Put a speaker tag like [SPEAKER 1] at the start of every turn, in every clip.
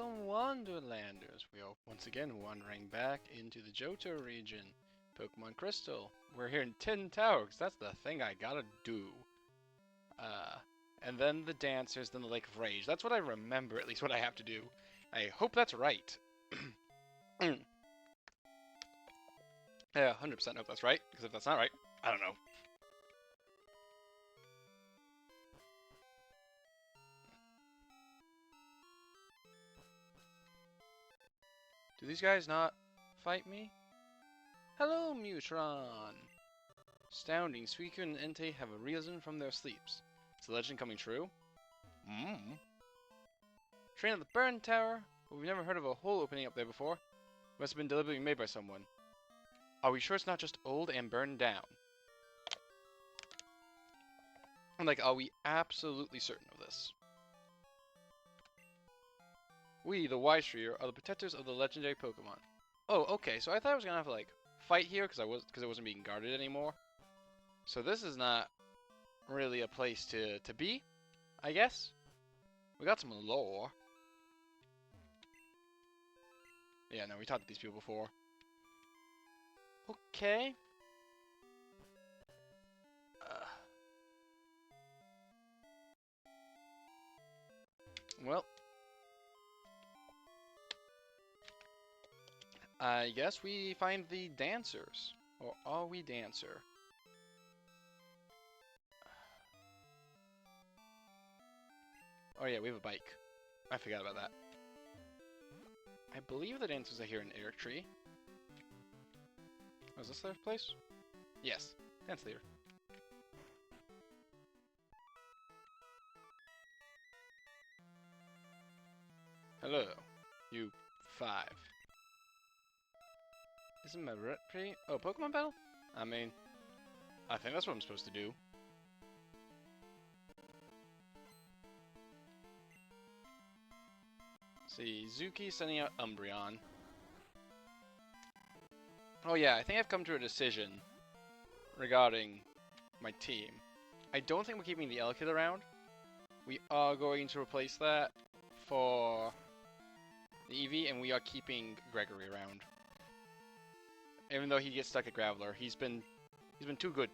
[SPEAKER 1] Welcome, Wanderlanders. We are once again wandering back into the Johto region. Pokemon Crystal. We're here in Tin Tower, because that's the thing I gotta do. And then the Dancers, then the Lake of Rage. That's what I remember, at least what I have to do. I hope that's right. Yeah, 100% hope that's right, because if that's not right, I don't know. Do these guys not fight me? Hello, Mutron! Astounding, Suiika and Entei have arisen from their sleeps. Is the legend coming true? Train at the Burn Tower? But we've never heard of a hole opening up there before. Must have been deliberately made by someone. Are we sure it's not just old and burned down? I'm like, are we absolutely certain of this? We, the Wishtreer, are the protectors of the legendary Pokemon. Oh, okay, so I thought I was gonna have to, like, fight here because it wasn't being guarded anymore. So this is not really a place to be, I guess. We got some lore. Yeah, no, we talked to these people before. Okay. Well, I guess we find the Dancers. Or are we Dancer? Oh yeah, we have a bike. I forgot about that. I believe the Dancers are here in Eric Tree. Oh, is this their place? Yes, Dance Leader. Hello, you 5. Isn't my rep pretty? Oh, Pokemon battle? I mean, I think that's what I'm supposed to do. See, Zuki sending out Umbreon. Oh yeah, I think I've come to a decision regarding my team. I don't think we're keeping the Elekid around. We are going to replace that for the Eevee, and we are keeping Gregory around. Even though he gets stuck at Graveler, he's been too good.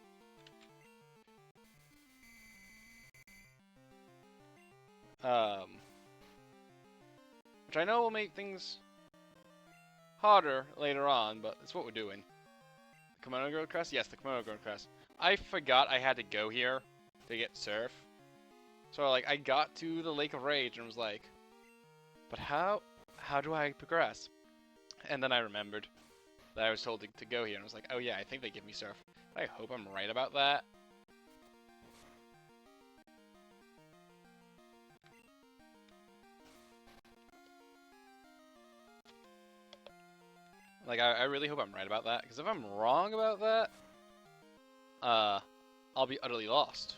[SPEAKER 1] Which I know will make things harder later on, but it's what we're doing. The Kimono Girl Crest? Yes, the Kimono Girl Crest. I forgot I had to go here to get Surf. So like I got to the Lake of Rage and was like, but how do I progress? And then I remembered that I was told to go here and I was like, oh yeah, I think they give me Surf. I hope I'm right about that. Like, I really hope I'm right about that, because if I'm wrong about that, I'll be utterly lost.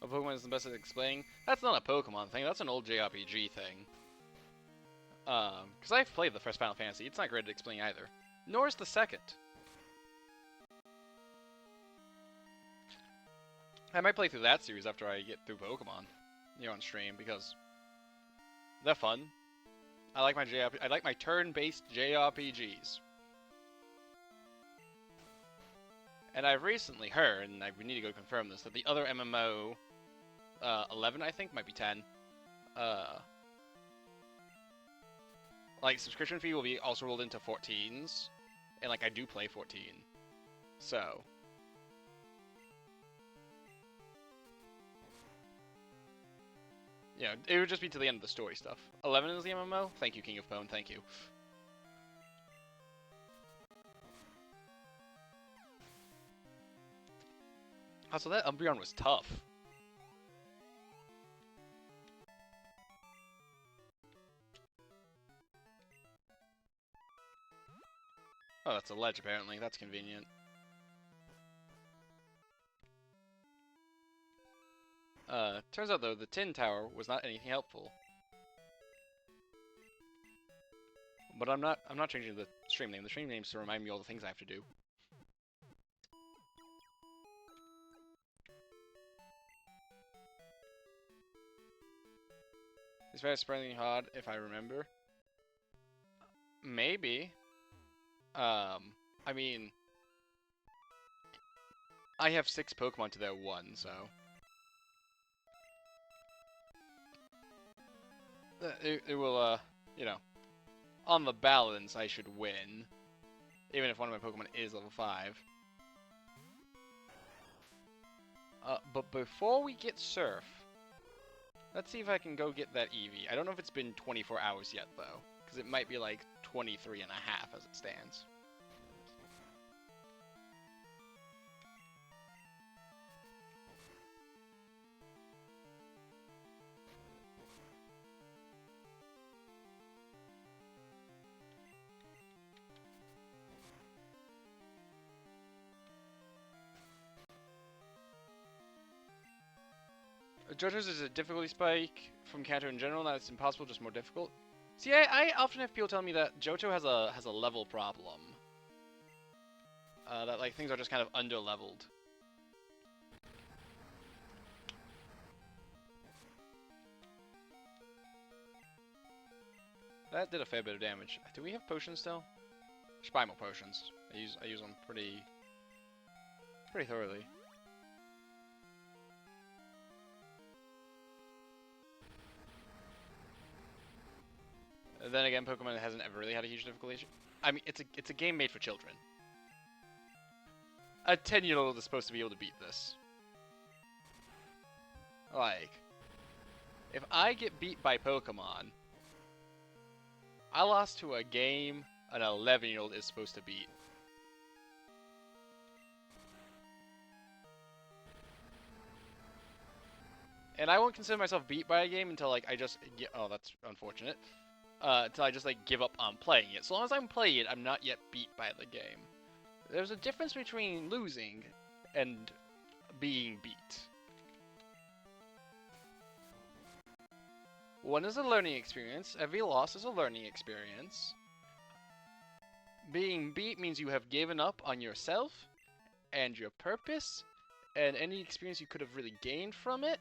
[SPEAKER 1] A Pokemon is the best at explaining. That's not a Pokemon thing, that's an old JRPG thing. Because I've played the first Final Fantasy, it's not great at explaining either. Nor is the second. I might play through that series after I get through Pokemon, on stream, because they're fun. I like my turn-based JRPGs. And I've recently heard, and we need to go confirm this, that the other MMO, 11 I think, might be 10, like subscription fee will be also rolled into 14s, and like I do play 14, so. Yeah, it would just be to the end of the story stuff. 11 is the MMO? Thank you, King of Pwn, thank you. Also, that Umbreon was tough. Oh, that's a ledge apparently, that's convenient. Turns out though, the Tin Tower was not anything helpful. But I'm not changing the stream name. The stream name's to remind me all the things I have to do. It's very surprisingly hard, if I remember. Maybe. I mean, I have 6 Pokemon to their 1, so it will, you know, on the balance, I should win, even if one of my Pokemon is level 5. But before we get Surf, let's see if I can go get that Eevee. I don't know if it's been 24 hours yet, though, because it might be like 23 and a half as it stands. JoJo's is a difficulty spike from Kanto in general, not it's impossible, just more difficult. See, I often have people tell me that JoJo has a level problem. That like things are just kind of under-leveled. That did a fair bit of damage. Do we have potions still? Should buy more potions. I use them pretty thoroughly. Then again, Pokemon hasn't ever really had a huge difficulty issue. I mean, it's a game made for children. A 10-year-old is supposed to be able to beat this. Like, if I get beat by Pokemon, I lost to a game an 11-year-old is supposed to beat. And I won't consider myself beat by a game until like I just get, oh, that's unfortunate. Until I just like give up on playing it. So long as I'm playing it, I'm not yet beat by the game. There's a difference between losing and being beat. One is a learning experience. Every loss is a learning experience. Being beat means you have given up on yourself and your purpose and any experience you could have really gained from it.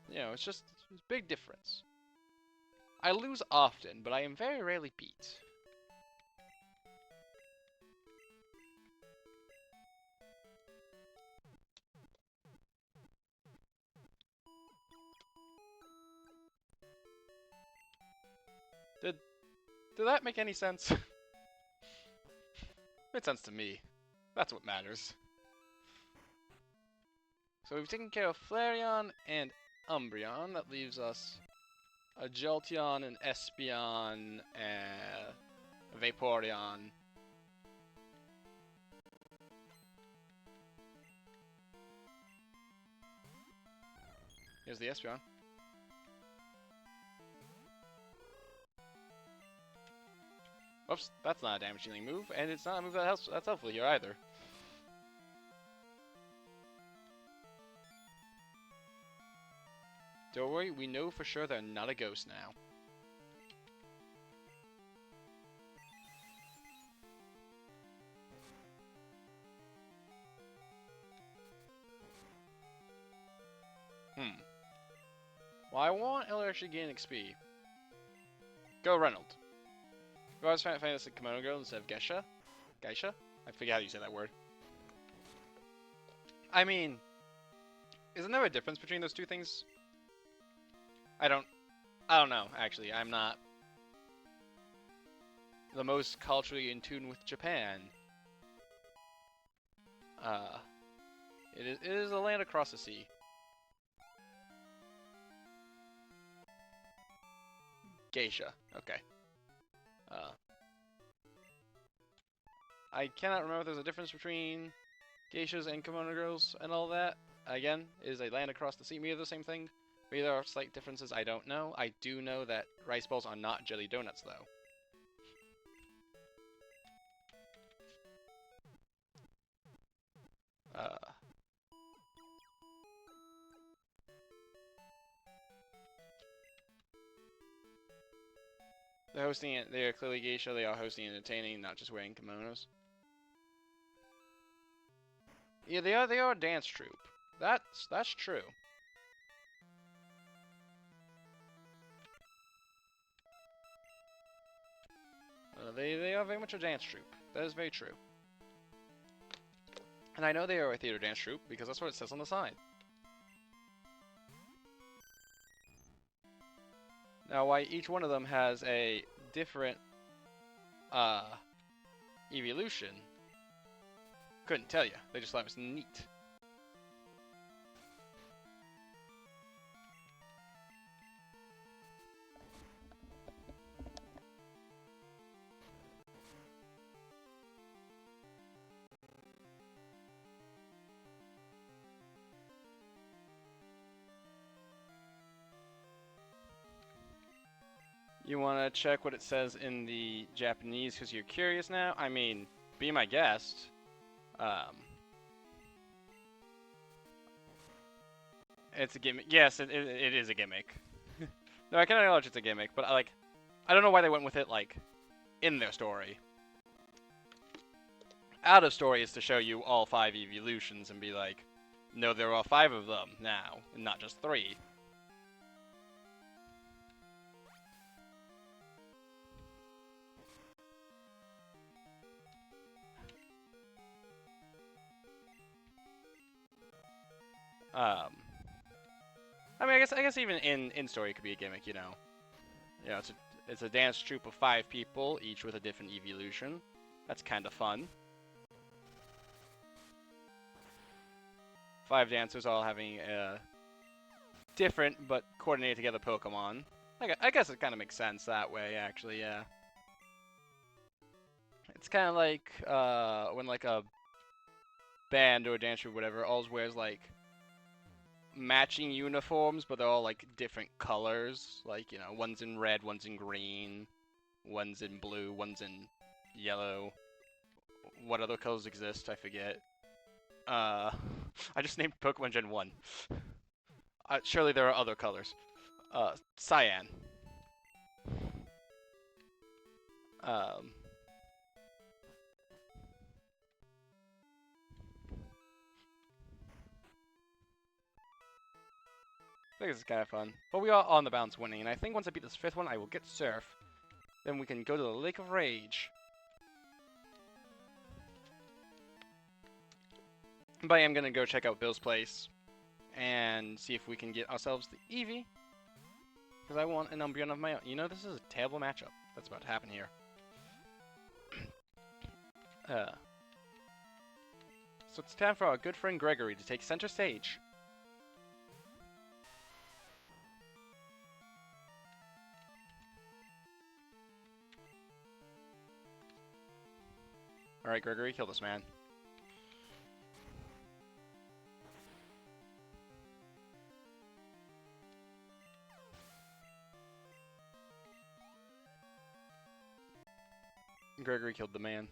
[SPEAKER 1] You know, it's just a big difference. I lose often, but I am very rarely beat. Did that make any sense? Made sense to me. That's what matters. So we've taken care of Flareon and Umbreon. That leaves us a Jolteon, an Espeon, a Vaporeon. Here's the Espeon. Oops, that's not a damage dealing move, and it's not a move that's helpful here either. Don't worry, we know for sure they're not a ghost now. Well, I want Eller actually gain XP. Go Reynolds. I was trying to find this a Kimono Girl instead of Geisha. Geisha? I forget how you say that word. I mean, isn't there a difference between those two things? I don't know, actually. I'm not the most culturally in tune with Japan. It is a land across the sea. Geisha, okay. I cannot remember if there's a difference between geishas and kimono girls and all that. Again, is a land across the sea maybe the same thing? Maybe there are slight differences, I don't know. I do know that rice balls are not jelly donuts, though. They're hosting it. They are clearly geisha. They are hosting and entertaining, not just wearing kimonos. Yeah, they are. They are a dance troupe. That's true. They are very much a dance troupe. That is very true. And I know they are a theater dance troupe because that's what it says on the side. Now, why each one of them has a different evolution, couldn't tell you. They just thought it was neat. You want to check what it says in the Japanese because you're curious now? I mean, be my guest. It's a gimmick. Yes, it is a gimmick. No, I can acknowledge it's a gimmick, but I don't know why they went with it, like, in their story. Out of story is to show you all 5 evolutions and be like, no, there are 5 of them now, and not just 3. I mean, I guess even in story it could be a gimmick, you know. You know, it's a dance troupe of 5 people, each with a different evolution. That's kind of fun. 5 dancers all having a different but coordinated together Pokemon. I guess it kind of makes sense that way, actually. Yeah. It's kind of like when like a band or a dance troupe, or whatever, always wears like matching uniforms, but they're all like different colors. Like, you know, one's in red, one's in green, one's in blue, one's in yellow. What other colors exist? I forget. I just named Pokemon Gen 1. Surely there are other colors. Cyan. I think this is kind of fun. But we are on the bounce winning, and I think once I beat this 5th one, I will get Surf. Then we can go to the Lake of Rage. But I am going to go check out Bill's place and see if we can get ourselves the Eevee. Because I want an Umbreon of my own. You know, this is a terrible matchup that's about to happen here. So it's time for our good friend Gregory to take center stage. Alright, Gregory, kill this man. Gregory killed the man.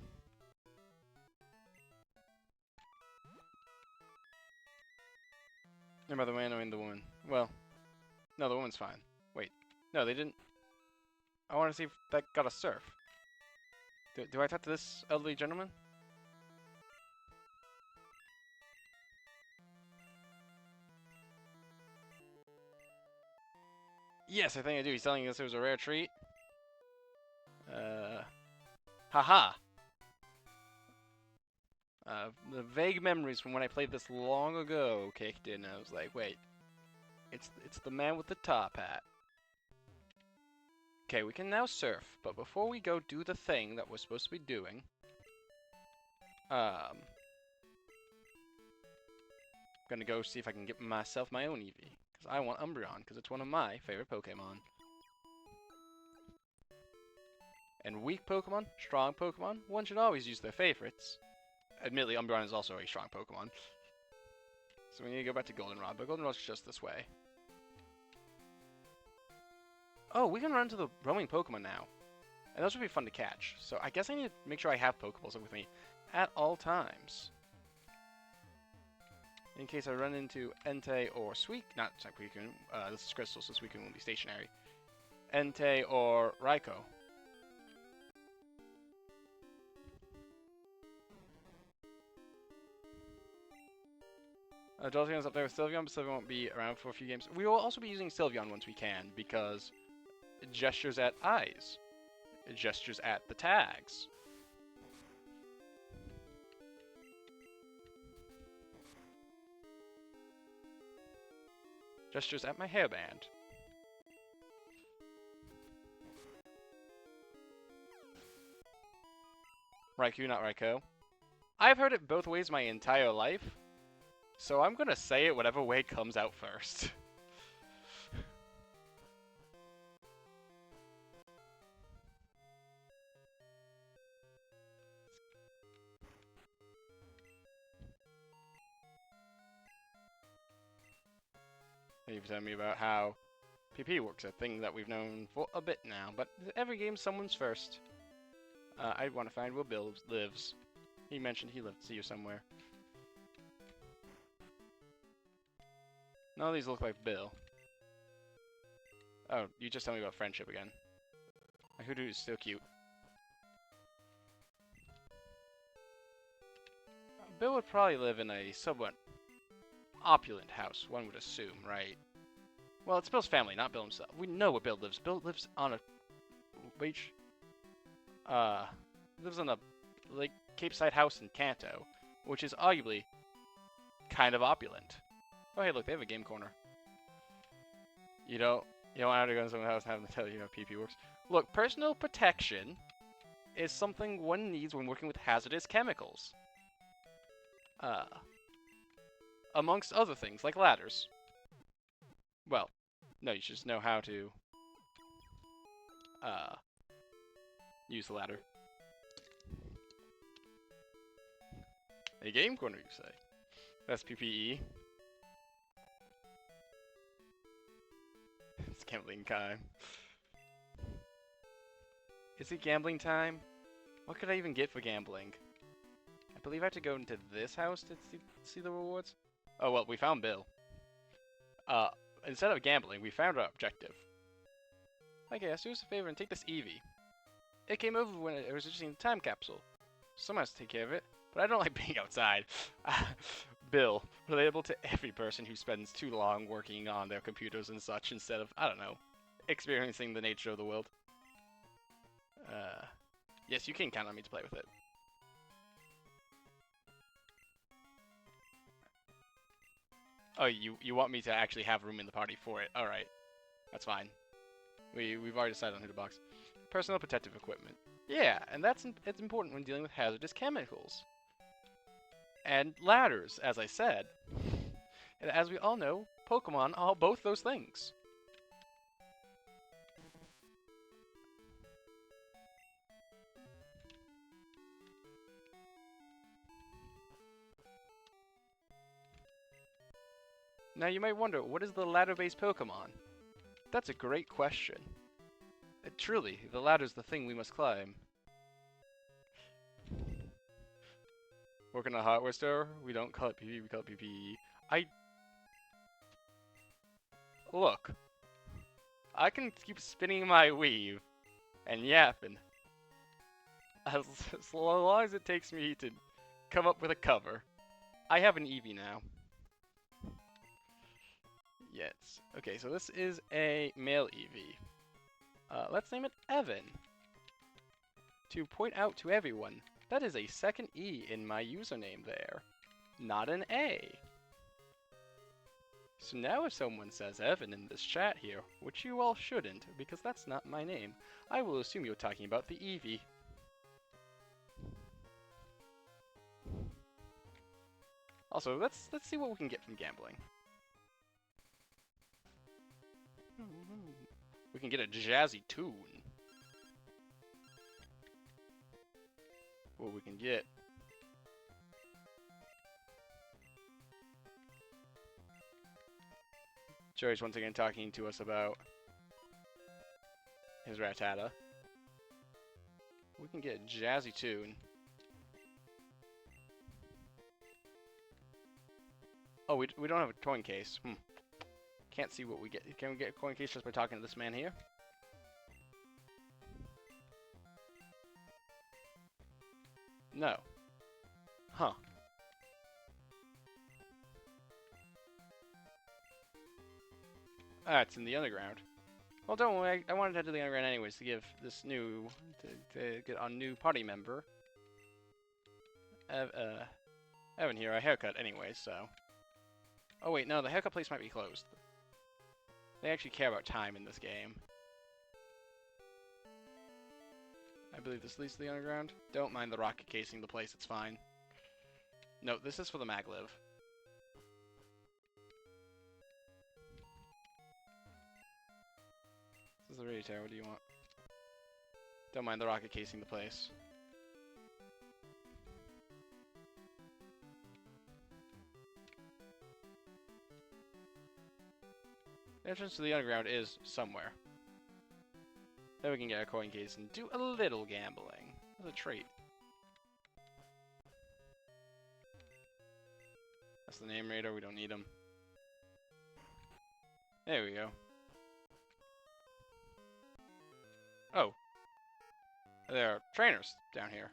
[SPEAKER 1] And by the man, I mean the woman. Well, no, the woman's fine. Wait, no, they didn't. I want to see if that got a Surf. Do I talk to this elderly gentleman? Yes, I think I do. He's telling us it was a rare treat. Haha. The vague memories from when I played this long ago kicked in. I was like, wait, it's the man with the top hat. Okay, we can now surf, but before we go do the thing that we're supposed to be doing, I'm gonna go see if I can get myself my own Eevee, because I want Umbreon, because it's one of my favorite Pokemon. And weak Pokemon, strong Pokemon, one should always use their favorites. Admittedly, Umbreon is also a strong Pokemon. So we need to go back to Goldenrod, but Goldenrod's just this way. Oh, we can run to the roaming Pokemon now. And those would be fun to catch. So I guess I need to make sure I have Pokeballs with me at all times. In case I run into Entei or Suiika. Not Suiika, this is Crystal, so Suiika won't be stationary. Entei or Raikou. Jolteon's up there with Sylveon, but Sylveon won't be around for a few games. We will also be using Sylveon once we can, because it gestures at eyes. It gestures at the tags. Gestures at my hairband. Raikou, not Raikou. I've heard it both ways my entire life, so I'm gonna say it whatever way comes out first. You've told me about how PP works, a thing that we've known for a bit now, but every game someone's first. I want to find where Bill lives. He mentioned he lived here somewhere. None of these look like Bill. Oh, you just told me about friendship again. My hoodoo is still cute. Bill would probably live in a somewhat opulent house, one would assume, right? Well, it's Bill's family, not Bill himself. We know where Bill lives. Bill lives on a beach. Lives on a like Cape Side house in Kanto, which is arguably kind of opulent. Oh, hey, look, they have a game corner. You don't have to go to someone's house and have them tell you how PP works. Look, personal protection is something one needs when working with hazardous chemicals. Amongst other things, like ladders. Well, no, you should just know how to use the ladder. A game corner, you say? That's PPE. It's gambling time. Is it gambling time? What could I even get for gambling? I believe I have to go into this house to see the rewards. Oh, well, we found Bill. Instead of gambling, we found our objective. Okay, let's do us a favor and take this Eevee. It came over when it was just in the time capsule. Someone has to take care of it, but I don't like being outside. Bill, relatable to every person who spends too long working on their computers and such instead of, I don't know, experiencing the nature of the world. Yes, you can count on me to play with it. Oh, you want me to actually have room in the party for it? All right, that's fine. We've already decided on who to box. Personal protective equipment. Yeah, and it's important when dealing with hazardous chemicals. And ladders, as I said. And as we all know, Pokemon are both those things. Now you might wonder, what is the ladder-based Pokemon? That's a great question. Truly, the ladder's the thing we must climb. Work in a hardware store? We don't call it PPE, we call it PPE. Look. I can keep spinning my weave and yapping. As long as it takes me to come up with a cover. I have an Eevee now. Yes. Okay, so this is a male Eevee. Let's name it Evan. To point out to everyone, that is a second E in my username there, not an A. So now if someone says Evan in this chat here, which you all shouldn't, because that's not my name, I will assume you're talking about the Eevee. Also, let's see what we can get from gambling. We can get a jazzy tune. What we can get. Joey's once again talking to us about his Rattata. We can get a jazzy tune. Oh, we don't have a coin case. Can't see what we get. Can we get a coin case just by talking to this man here? No. Huh. Ah, it's in the underground. Well, don't worry. I wanted to head to the underground anyways to give this new to get a new party member, Evan here, a haircut anyways. So. Oh wait, no, the haircut place might be closed. They actually care about time in this game. I believe this leads to the underground. Don't mind the rocket casing the place, it's fine. No, this is for the maglev. This is the radio tower, what do you want? Don't mind the rocket casing the place. The entrance to the underground is somewhere. Then we can get a coin case and do a little gambling. As a treat. That's the name radar, we don't need them. There we go. Oh. There are trainers down here.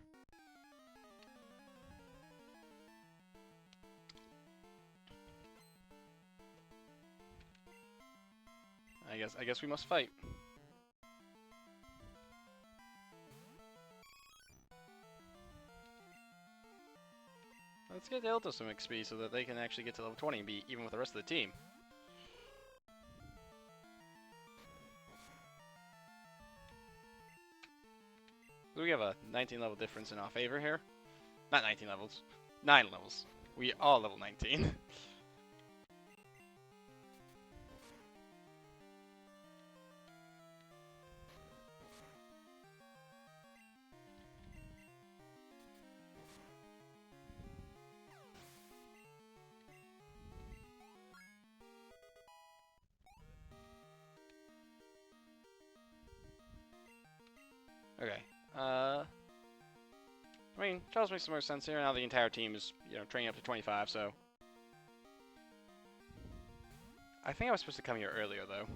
[SPEAKER 1] I guess we must fight. Let's get Delta some XP so that they can actually get to level 20 and be even with the rest of the team. So we have a 19 level difference in our favor here. Not 19 levels. 9 levels. We are level 19. Okay. I mean, Charles makes some more sense here. Now the entire team is, training up to 25, so. I think I was supposed to come here earlier, though.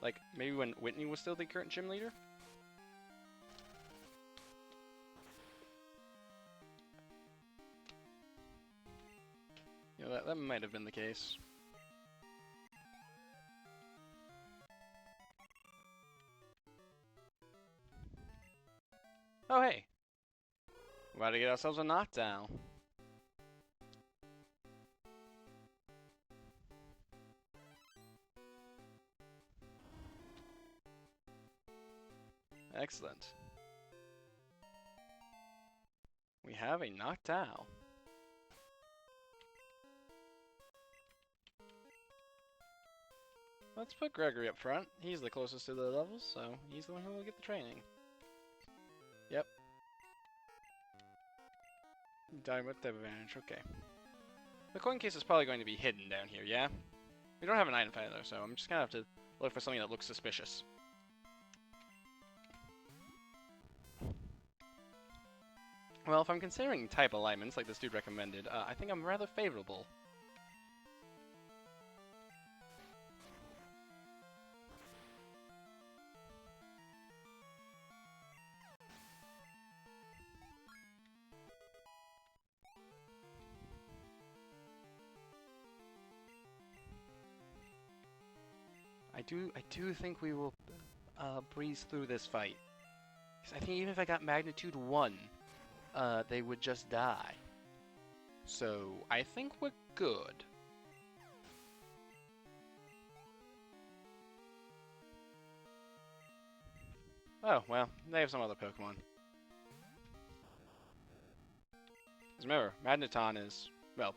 [SPEAKER 1] Like, maybe when Whitney was still the current gym leader? That might have been the case. Oh, hey. We're about to get ourselves a knockdown. Excellent. We have a knockdown. Let's put Gregory up front. He's the closest to the levels, so he's the one who will get the training. Yep. Direct advantage, okay. The coin case is probably going to be hidden down here, yeah? We don't have an item finder though, so I'm just gonna have to look for something that looks suspicious. Well, if I'm considering type alignments like this dude recommended, I think I'm rather favorable. I do think we will breeze through this fight. 'Cause I think even if I got magnitude 1, they would just die. So I think we're good. Oh, well, they have some other Pokemon. Because remember, Magneton is, well,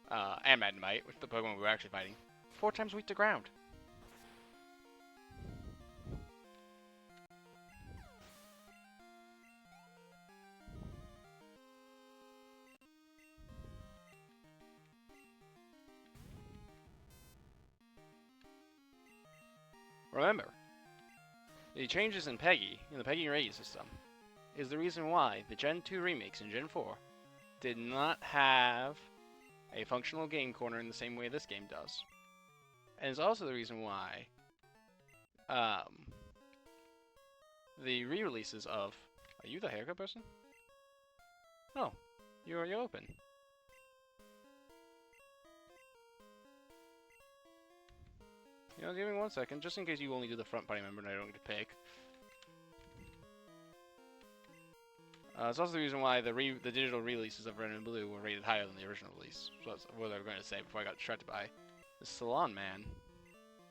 [SPEAKER 1] and Magnemite, which is the Pokemon we were actually fighting, 4 times weak to ground. Remember, the changes in the Peggy rating system, is the reason why the Gen 2 remakes and Gen 4 did not have a functional game corner in the same way this game does. And it's also the reason why the re-releases of... Are you the haircut person? Oh, you're open. You know, give me 1 second, just in case you only do the front party member and I don't get to pick. It's also the reason why the digital releases of Red and Blue were rated higher than the original release. So that's what I was going to say before I got distracted by the Salon Man.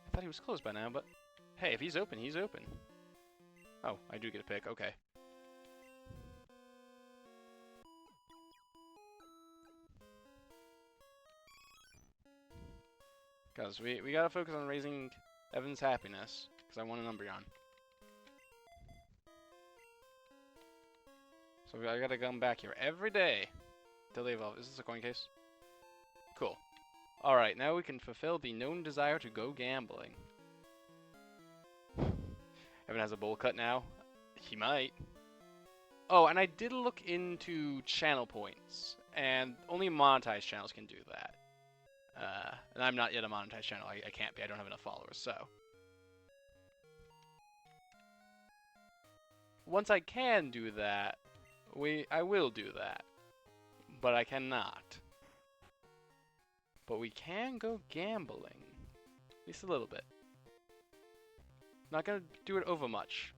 [SPEAKER 1] I thought he was closed by now, but hey, if he's open, he's open. Oh, I do get a pick. Okay. Because we gotta focus on raising Evan's happiness, because I want an Umbreon. So I gotta come back here every day till they evolve. Is this a coin case? Cool. Alright, now we can fulfill the known desire to go gambling. Evan has a bowl cut now. He might. Oh, and I did look into channel points, and only monetized channels can do that. And I'm not yet a monetized channel. I can't be. I don't have enough followers, so. Once I can do that, I will do that. But I cannot. But we can go gambling. At least a little bit. Not gonna do it over much.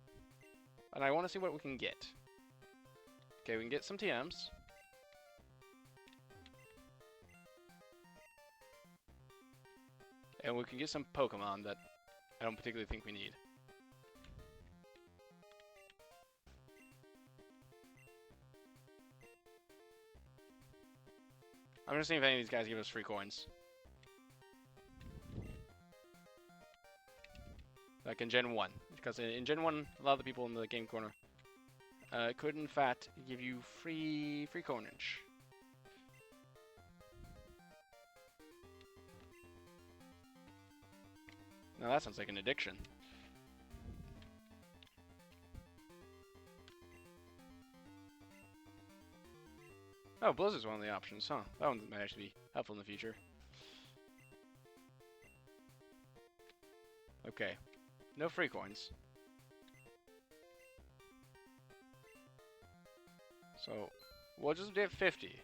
[SPEAKER 1] And I want to see what we can get. Okay, we can get some TMs. And we can get some Pokemon that I don't particularly think we need. I'm just seeing if any of these guys give us free coins. Like in Gen 1. Because in Gen 1, a lot of the people in the game corner could in fact give you free coinage. Now that sounds like an addiction. Oh, Blizzard's one of the options, huh? That one might actually be helpful in the future. Okay. No free coins. So, we'll just get 50.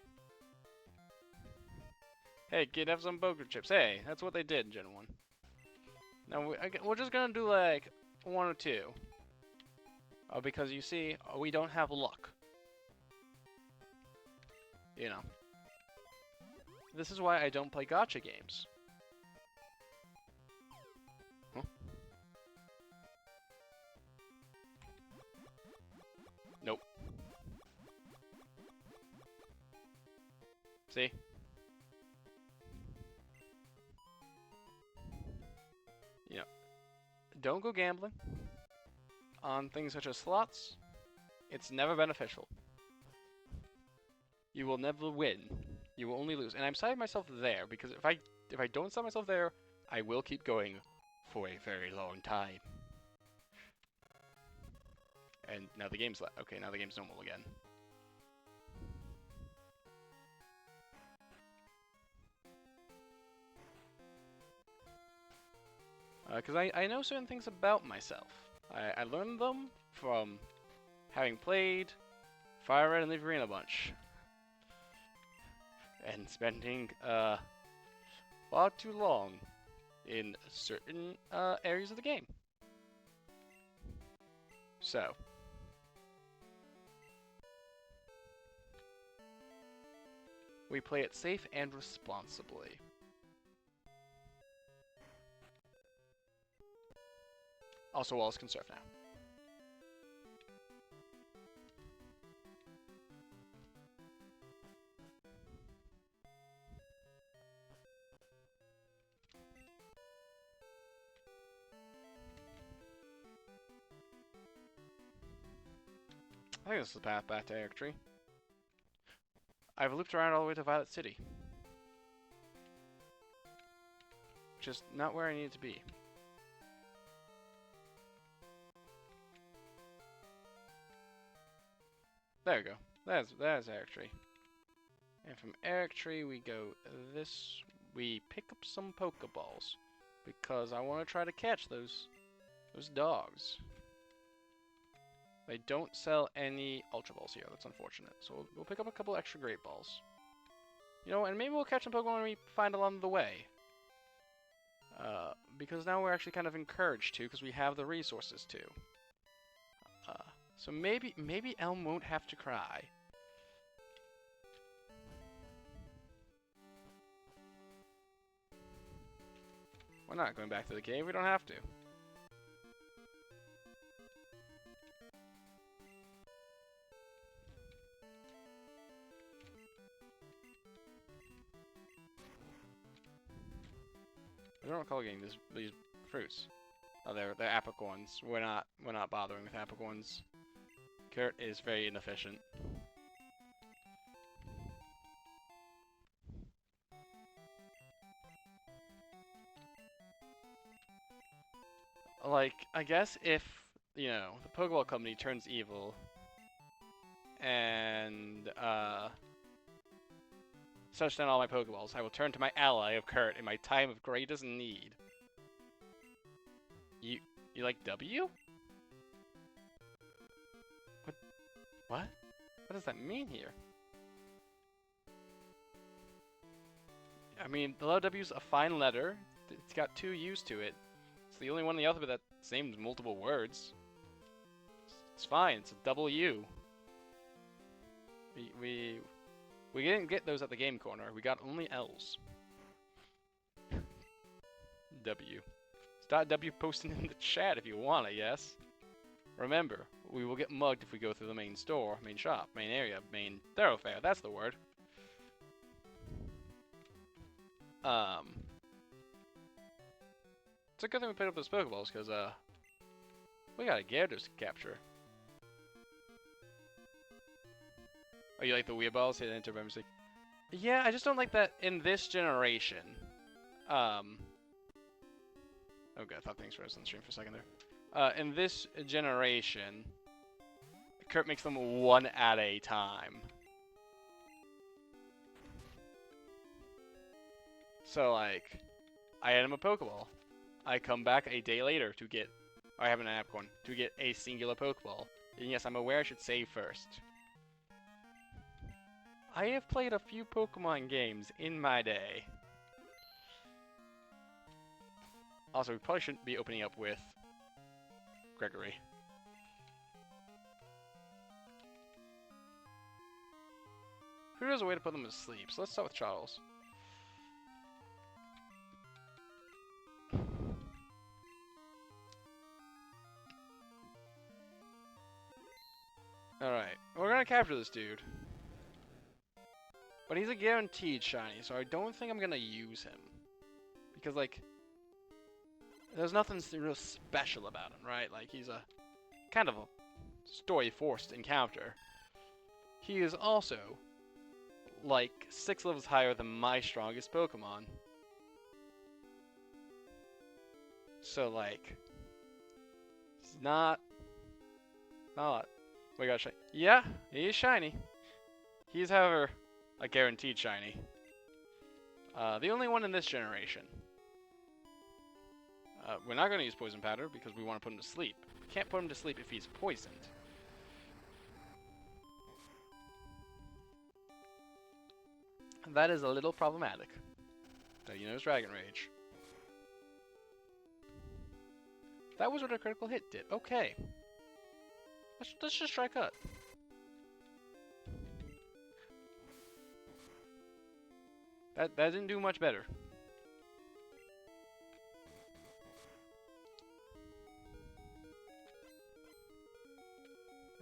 [SPEAKER 1] Hey, kid, have some poker chips. Hey, that's what they did in Gen 1. Now, we're just gonna do like 1 or 2. Because you see, we don't have luck. You know. This is why I don't play gacha games. Huh? Nope. See? You know, don't go gambling on things such as slots. It's never beneficial. You will never win. You will only lose. And I'm setting myself there because if I don't set myself there, I will keep going for a very long time. And now the game's okay, now the game's normal again. Because I know certain things about myself. I learned them from having played Fire Red and Leaf Green a bunch. And spending far too long in certain areas of the game. So. We play it safe and responsibly. Also, Wallace can surf now. I think this is the path back to Eric Tree. I've looped around all the way to Violet City. Which is not where I need to be. There we go. There's Eric Tree. And from Eric Tree we go this. We pick up some Pokeballs. Because I want to try to catch those dogs. They don't sell any Ultra Balls here. That's unfortunate. So we'll pick up a couple extra Great Balls. You know, and maybe we'll catch some Pokemon we find along the way. because now we're actually kind of encouraged to, because we have the resources to. So maybe Elm won't have to cry. We're not going back to the cave. We don't have to. I don't recall getting these fruits. Oh, they're apricorns. We're not bothering with apricorns. Kurt is very inefficient. Like, I guess if, you know, the Pokeball Company turns evil and such down all my Pokeballs, I will turn to my ally of Kurt in my time of greatest need. You like W? What? What does that mean here? I mean, the letter W is a fine letter. It's got 2 U's to it. It's the only one in the alphabet that names multiple words. It's fine. It's a double U. We didn't get those at the game corner. We got only L's. W. Start W posting in the chat if you want, I guess. Remember, we will get mugged if we go through the main store, main shop, main area, main thoroughfare. That's the word. It's a good thing we picked up those Pokeballs, because, we got a Gyarados to capture. Oh, you like the Wii Balls? Hit enter by mistake. Yeah, I just don't like that in this generation. Oh god, I thought things froze on the stream for a second there. In this generation, Kurt makes them 1 at a time. So, like, I had him a Pokeball. I come back a day later to get, or I have an Apricorn, to get a singular Pokeball. And yes, I'm aware I should save first. I have played a few Pokemon games in my day. Also, we probably shouldn't be opening up with Gregory. Who knows a way to put them to sleep? So let's start with Charles. Alright, we're gonna capture this dude. But he's a guaranteed shiny, so I don't think I'm gonna use him. Because, like, there's nothing real special about him, right? Like, he's a kind of a story-forced encounter. He is also, like, 6 levels higher than my strongest Pokemon. So, like, he's not... We got shiny. Yeah, he is shiny. He's, however, a guaranteed shiny. The only one in this generation. We're not going to use Poison Powder because we want to put him to sleep. We can't put him to sleep if he's poisoned. That is a little problematic. So you know it's Dragon Rage. That was what a critical hit did. Okay. Let's just try cut. That didn't do much better.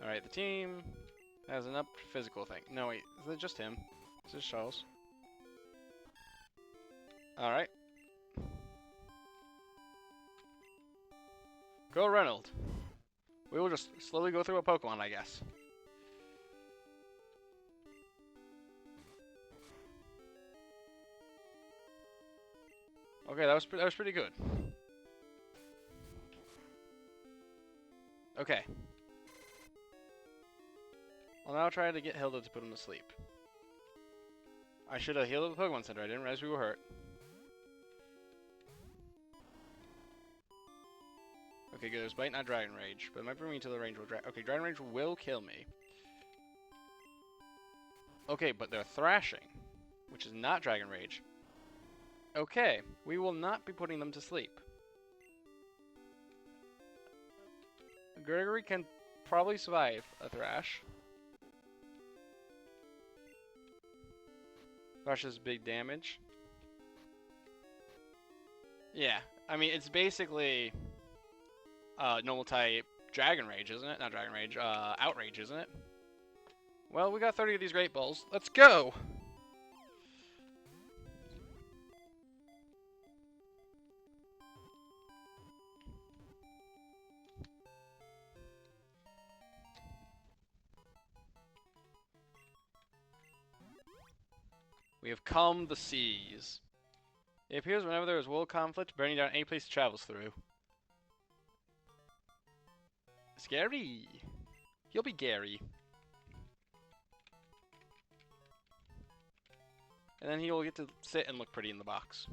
[SPEAKER 1] Alright, the team has an up physical thing. No, wait, is it just him? Is this Charles? Alright. Go, Reynolds. We will just slowly go through a Pokemon, I guess. Okay, that was pretty good. Okay. I'll now try to get Hilda to put him to sleep. I should have healed at the Pokemon Center. I didn't realize we were hurt. Okay, good. It was Bite, not Dragon Rage. But it might bring me to the range. Okay, Dragon Rage will kill me. Okay, but they're Thrashing, which is not Dragon Rage. Okay, we will not be putting them to sleep. Gregory can probably survive a Thrash. Thrash does big damage. Yeah, I mean, it's basically normal type Dragon Rage, isn't it? Not Dragon Rage, Outrage, isn't it? Well, we got 30 of these Great Balls. Let's go! We have calmed the seas. It appears whenever there is world conflict, burning down any place it travels through. Scary. He'll be Gary. And then he'll get to sit and look pretty in the box.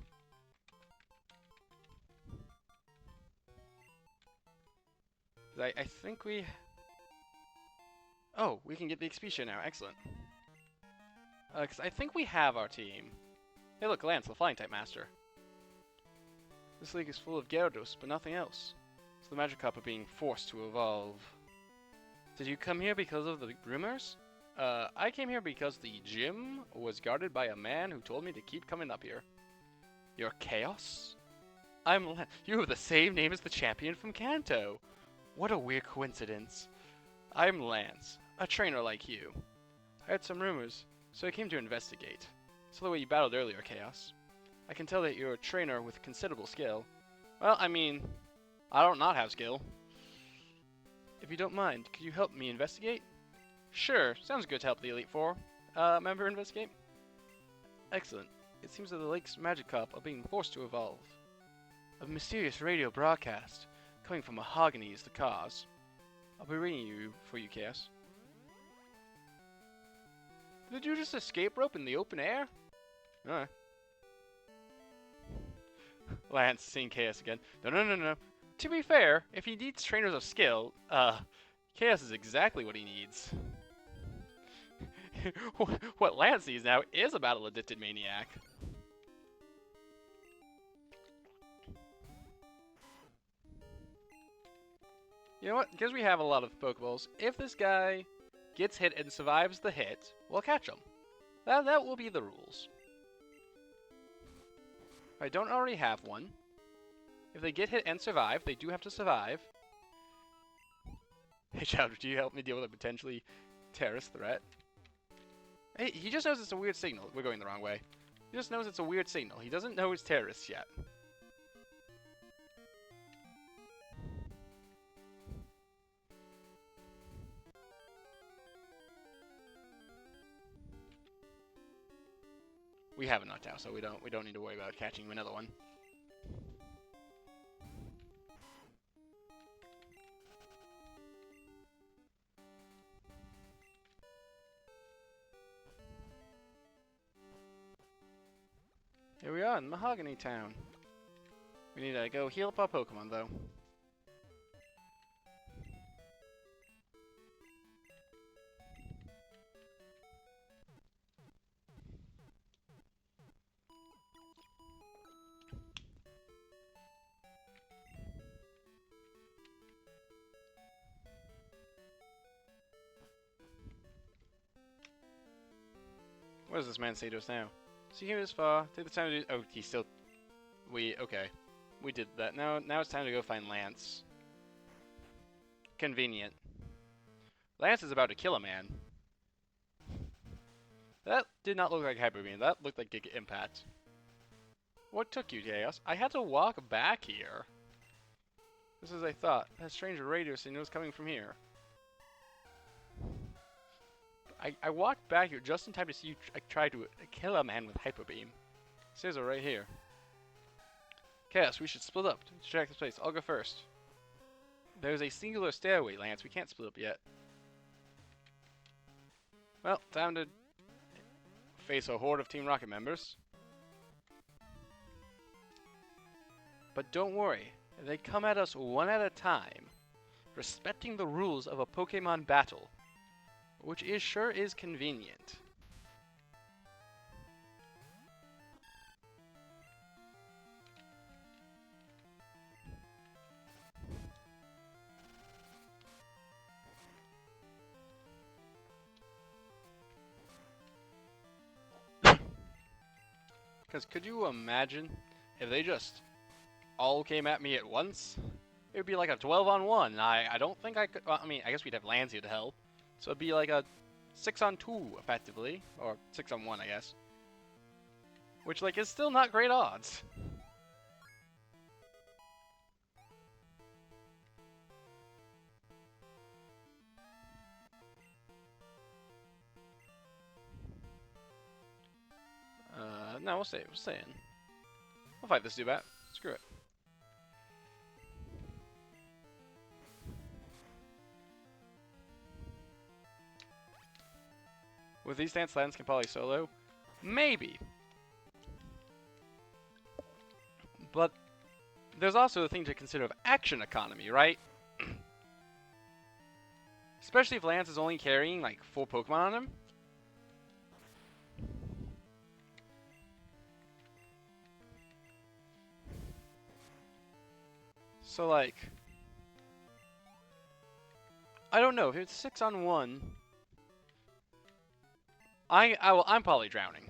[SPEAKER 1] I think we... Oh, we can get the XP share now. Excellent. Because I think we have our team. Hey look, Lance, the Flying type Master. This league is full of Gyarados, but nothing else. It's the Magikarp are being forced to evolve. Did you come here because of the rumors? I came here because the gym was guarded by a man who told me to keep coming up here. You're Chaos? You have the same name as the champion from Kanto. What a weird coincidence. I'm Lance, a trainer like you. I heard some rumors, so I came to investigate. Saw the way you battled earlier, Chaos. I can tell that you're a trainer with considerable skill. Well, I mean, I don't not have skill. If you don't mind, could you help me investigate? Sure, sounds good to help the Elite Four. Member investigate? Excellent. It seems that the lake's Magikarp are being forced to evolve. A mysterious radio broadcast coming from Mahogany is the cause. I'll be reading for you, Chaos. Did you just escape rope in the open air? Alright. Lance, seeing Chaos again. No. To be fair, if he needs trainers of skill, Chaos is exactly what he needs. What Lance sees now is a battle-addicted maniac. You know what? Because we have a lot of Pokeballs, if this guy gets hit and survives the hit, we'll catch him. That will be the rules. If I don't already have one, if they get hit and survive, they do have to survive. Hey, Chowder, do you help me deal with a potentially terrorist threat? Hey, he just knows it's a weird signal. We're going the wrong way. He just knows it's a weird signal. He doesn't know it's terrorists yet. We have it knocked out, so we don't need to worry about catching another one. Here we are in Mahogany Town. We need to go heal up our Pokemon, though. What does this man say to us now? See you this far. Take the time to do. Oh, he's still. Okay. We did that. Now it's time to go find Lance. Convenient. Lance is about to kill a man. That did not look like Hyper Beam. That looked like Giga Impact. What took you, Chaos? I had to walk back here. Just as I thought. That strange radio signal was coming from here. I walked back here just in time to see you try to kill a man with Hyper Beam. Stairs are right here. Chaos, we should split up to check this place. I'll go first. There's a singular stairway, Lance. We can't split up yet. Well, time to face a horde of Team Rocket members. But don't worry. They come at us one at a time, respecting the rules of a Pokemon battle. Which sure is convenient. Because could you imagine if they just all came at me at once? It would be like a 12-on-1. I don't think I could. Well, I mean, I guess we'd have Lancia to help. So it'd be like a 6-on-2, effectively. Or 6-on-1, I guess. Which, like, is still not great odds. No, we'll stay in. We'll fight this Zubat. Screw it. With these stance, Lance can poly solo? Maybe. But there's also the thing to consider of action economy, right? Especially if Lance is only carrying like 4 Pokemon on him. So like, I don't know if it's 6-on-1. I'm probably drowning.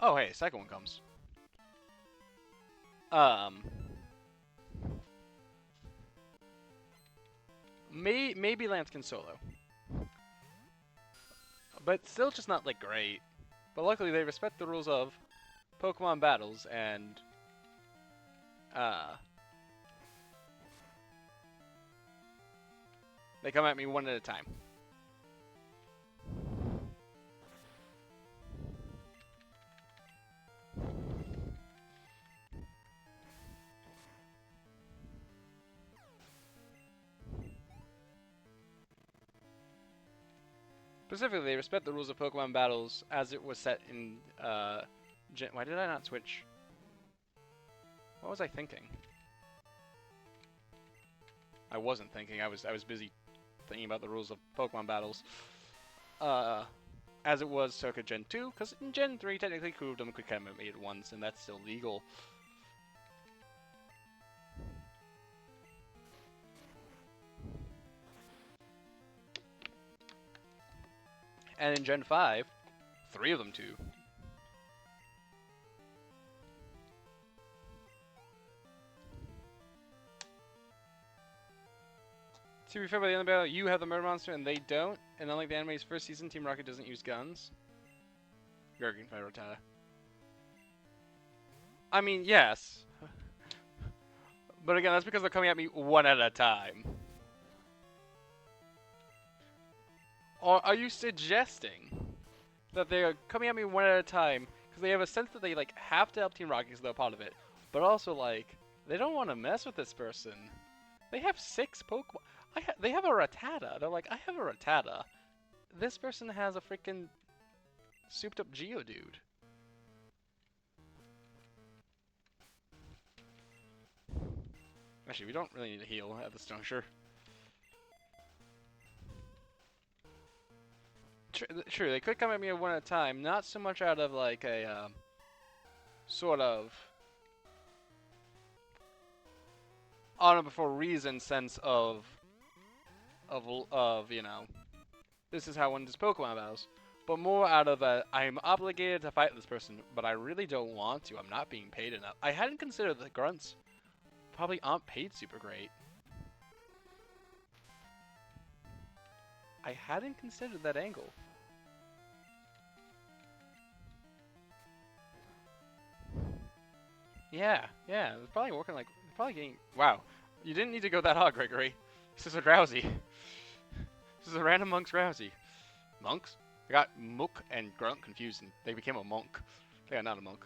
[SPEAKER 1] Oh hey, second one comes. Maybe Lance can solo, but still just not like great. But luckily they respect the rules of Pokemon battles and they come at me one at a time. Specifically, they respect the rules of Pokemon battles as it was set in why did I not switch? What was I thinking? I wasn't thinking. I was busy thinking about the rules of Pokemon battles. As it was circa Gen 2, because in Gen 3, technically Kudum could come at me at once, and that's still legal. And in Gen 5, 3 of them too. To be fair, by the end of the battle, you have the Murder Monster and they don't. And unlike the anime's first season, Team Rocket doesn't use guns. Gurgin Rattata. I mean, yes. But again, that's because they're coming at me one at a time. Or are you suggesting that they're coming at me one at a time because they have a sense that they like have to help Team Rocket because they're part of it, but also like they don't want to mess with this person? They have 6 Pokemon. They have a Rattata. They're like, I have a Rattata. This person has a freaking souped up Geodude. Actually, we don't really need to heal at this juncture. True, they could come at me one at a time, not so much out of like a sort of honor before reason sense of you know, this is how one does Pokemon battles, but more out of a I'm obligated to fight this person, but I really don't want to. I'm not being paid enough. I hadn't considered that grunts probably aren't paid super great. I hadn't considered that angle. Yeah, they're probably working like, probably getting, wow. You didn't need to go that hard, Gregory. This is a drowsy. This is a random monk's drowsy. Monks? I got Mook and Grunt confused and they became a monk. They are not a monk.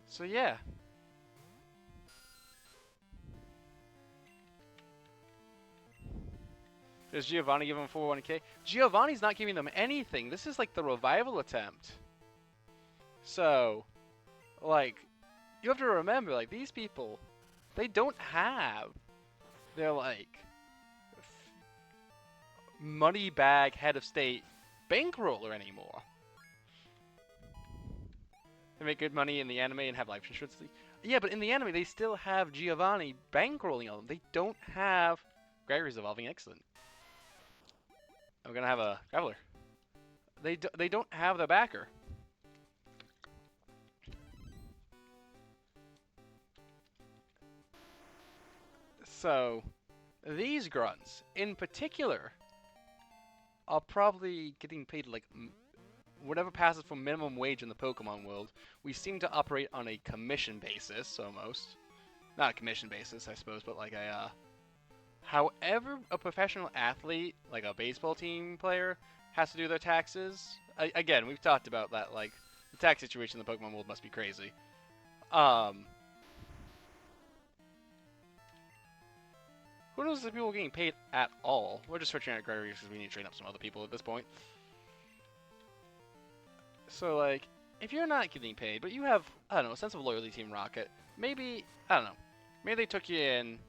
[SPEAKER 1] So yeah. Does Giovanni give him 401k? Giovanni's not giving them anything. This is like the revival attempt. So, like, you have to remember, like, these people, they don't have their, like, money bag head of state bankroller anymore. They make good money in the anime and have life insurance. Yeah, but in the anime, they still have Giovanni bankrolling on them. They don't have Gregory's Evolving Excellent. I'm gonna have a Graveler. they don't have the backer. So these grunts, in particular, are probably getting paid like whatever passes for minimum wage in the Pokemon world. We seem to operate on a commission basis, almost. Not a commission basis, I suppose, but like a. However, a professional athlete, like a baseball team player, has to do their taxes. Again, we've talked about that. Like the tax situation in the Pokemon world must be crazy. Um, who knows if people are getting paid at all? We're just switching out Gregory because we need to train up some other people at this point. So, like, if you're not getting paid, but you have, I don't know, a sense of loyalty, Team Rocket, maybe, I don't know, maybe they took you in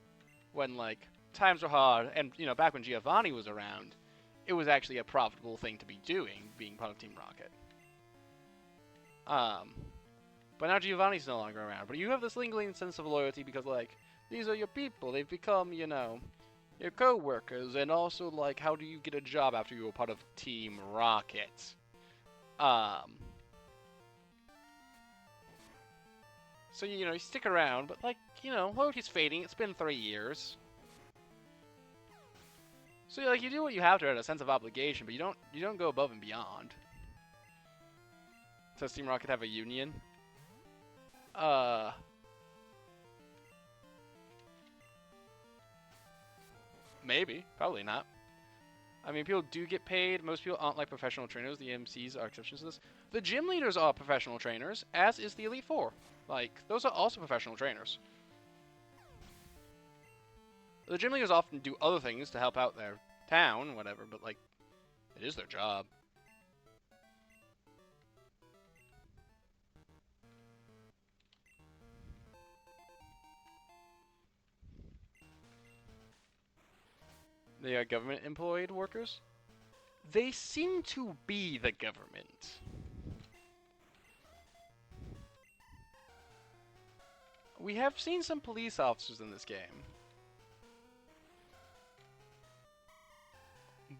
[SPEAKER 1] when, like, times were hard, and, you know, back when Giovanni was around, it was actually a profitable thing to be doing, being part of Team Rocket. But now Giovanni's no longer around, but you have this lingering sense of loyalty because, like, these are your people, they've become, you know, your co-workers, and also, like, how do you get a job after you were part of Team Rocket? So, you know, you stick around, but, like, you know, loyalty's fading. It's been 3 years. So, like, you do what you have to out of a sense of obligation, but you don't go above and beyond. Does Team Rocket have a union? Maybe. Probably not. I mean, people do get paid. Most people aren't like professional trainers. The MCs are exceptions to this. The gym leaders are professional trainers, as is the Elite Four. Like, those are also professional trainers. The gym leaders often do other things to help out their town, whatever, but, like, it is their job. They are government-employed workers. They seem to be the government. We have seen some police officers in this game.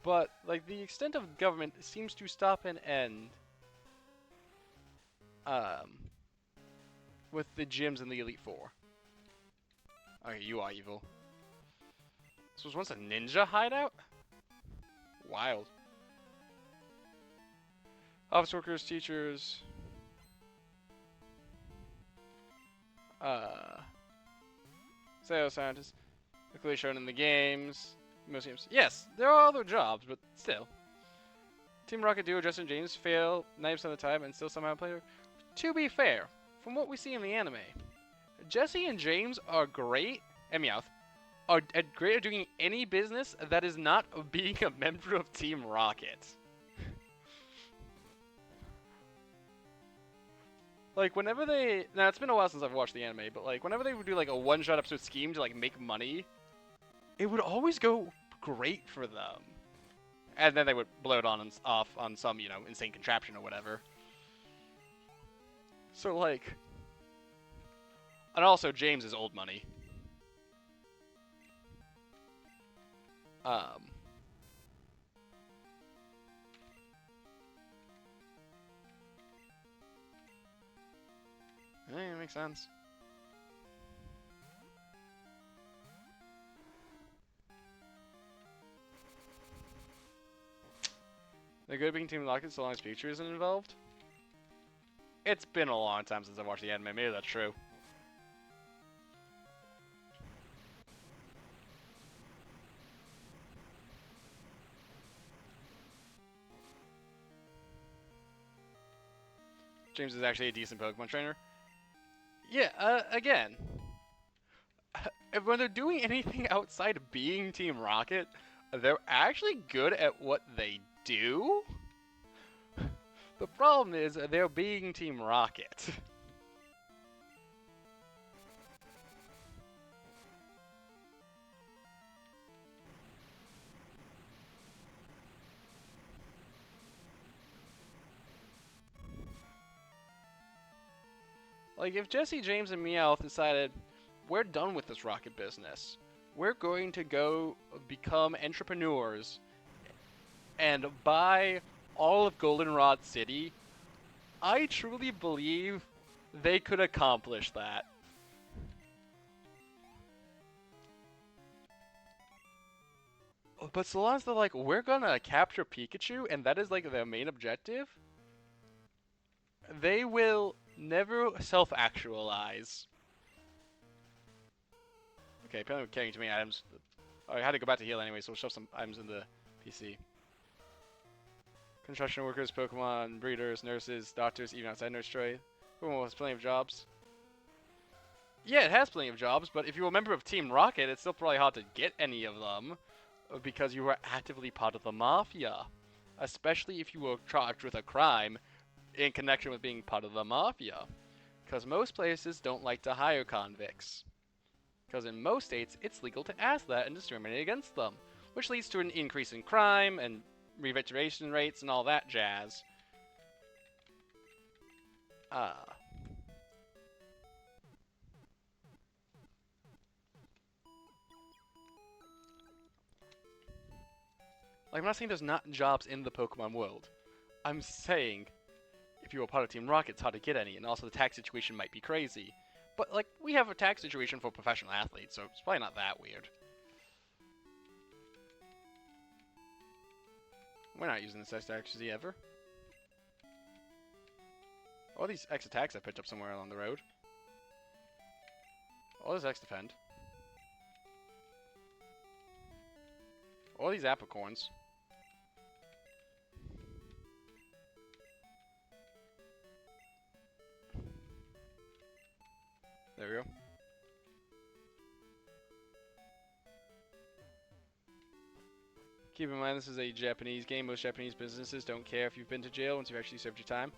[SPEAKER 1] But, like, the extent of government seems to stop and end with the gyms and the Elite Four. Okay, you are evil. This was once a ninja hideout? Wild. Office workers, teachers. Sales scientists. Clearly shown in the games. Most games. Yes, there are other jobs, but still. Team Rocket duo Justin James fail 90% of the time and still somehow play. To be fair, from what we see in the anime, Jesse and James are great, and Meowth, are great at doing any business that is not being a member of Team Rocket. Like, whenever they... Now, it's been a while since I've watched the anime, but, like, whenever they would do, like, a one-shot episode scheme to, like, make money, it would always go great for them. And then they would blow it off on some, you know, insane contraption or whatever. So, like... And also, James is old money. Yeah, makes sense. The good being Team Rocket so long as Pikachu isn't involved? It's been a long time since I've watched the anime, maybe that's true. James is actually a decent Pokemon trainer. Yeah, again, when they're doing anything outside of being Team Rocket, they're actually good at what they do. The problem is they're being Team Rocket. Like, if Jesse, James, and Meowth decided, we're done with this rocket business, we're going to go become entrepreneurs and buy all of Goldenrod City, I truly believe they could accomplish that. But so long as they're like, we're gonna capture Pikachu, and that is like their main objective, they will never self-actualize. Okay, apparently we're carrying too many items. Oh, I had to go back to heal anyway, so we'll shove some items in the PC. Construction workers, Pokemon, breeders, nurses, doctors, even outside Nurse Troy. Pokemon has plenty of jobs. Yeah, it has plenty of jobs, but if you're a member of Team Rocket, it's still probably hard to get any of them because you are actively part of the Mafia. Especially if you were charged with a crime in connection with being part of the Mafia. Because most places don't like to hire convicts. Because in most states, it's legal to ask that and discriminate against them, which leads to an increase in crime and repatriation rates and all that jazz. Like, I'm not saying there's not jobs in the Pokemon world. I'm saying if you're a part of Team Rocket, it's hard to get any, and also the tax situation might be crazy. But, like, we have a tax situation for professional athletes, so it's probably not that weird. We're not using this X actually ever. All these X attacks I picked up somewhere along the road. All this X defend. All these apricorns. There we go. Keep in mind, this is a Japanese game. Most Japanese businesses don't care if you've been to jail once you've actually served your time.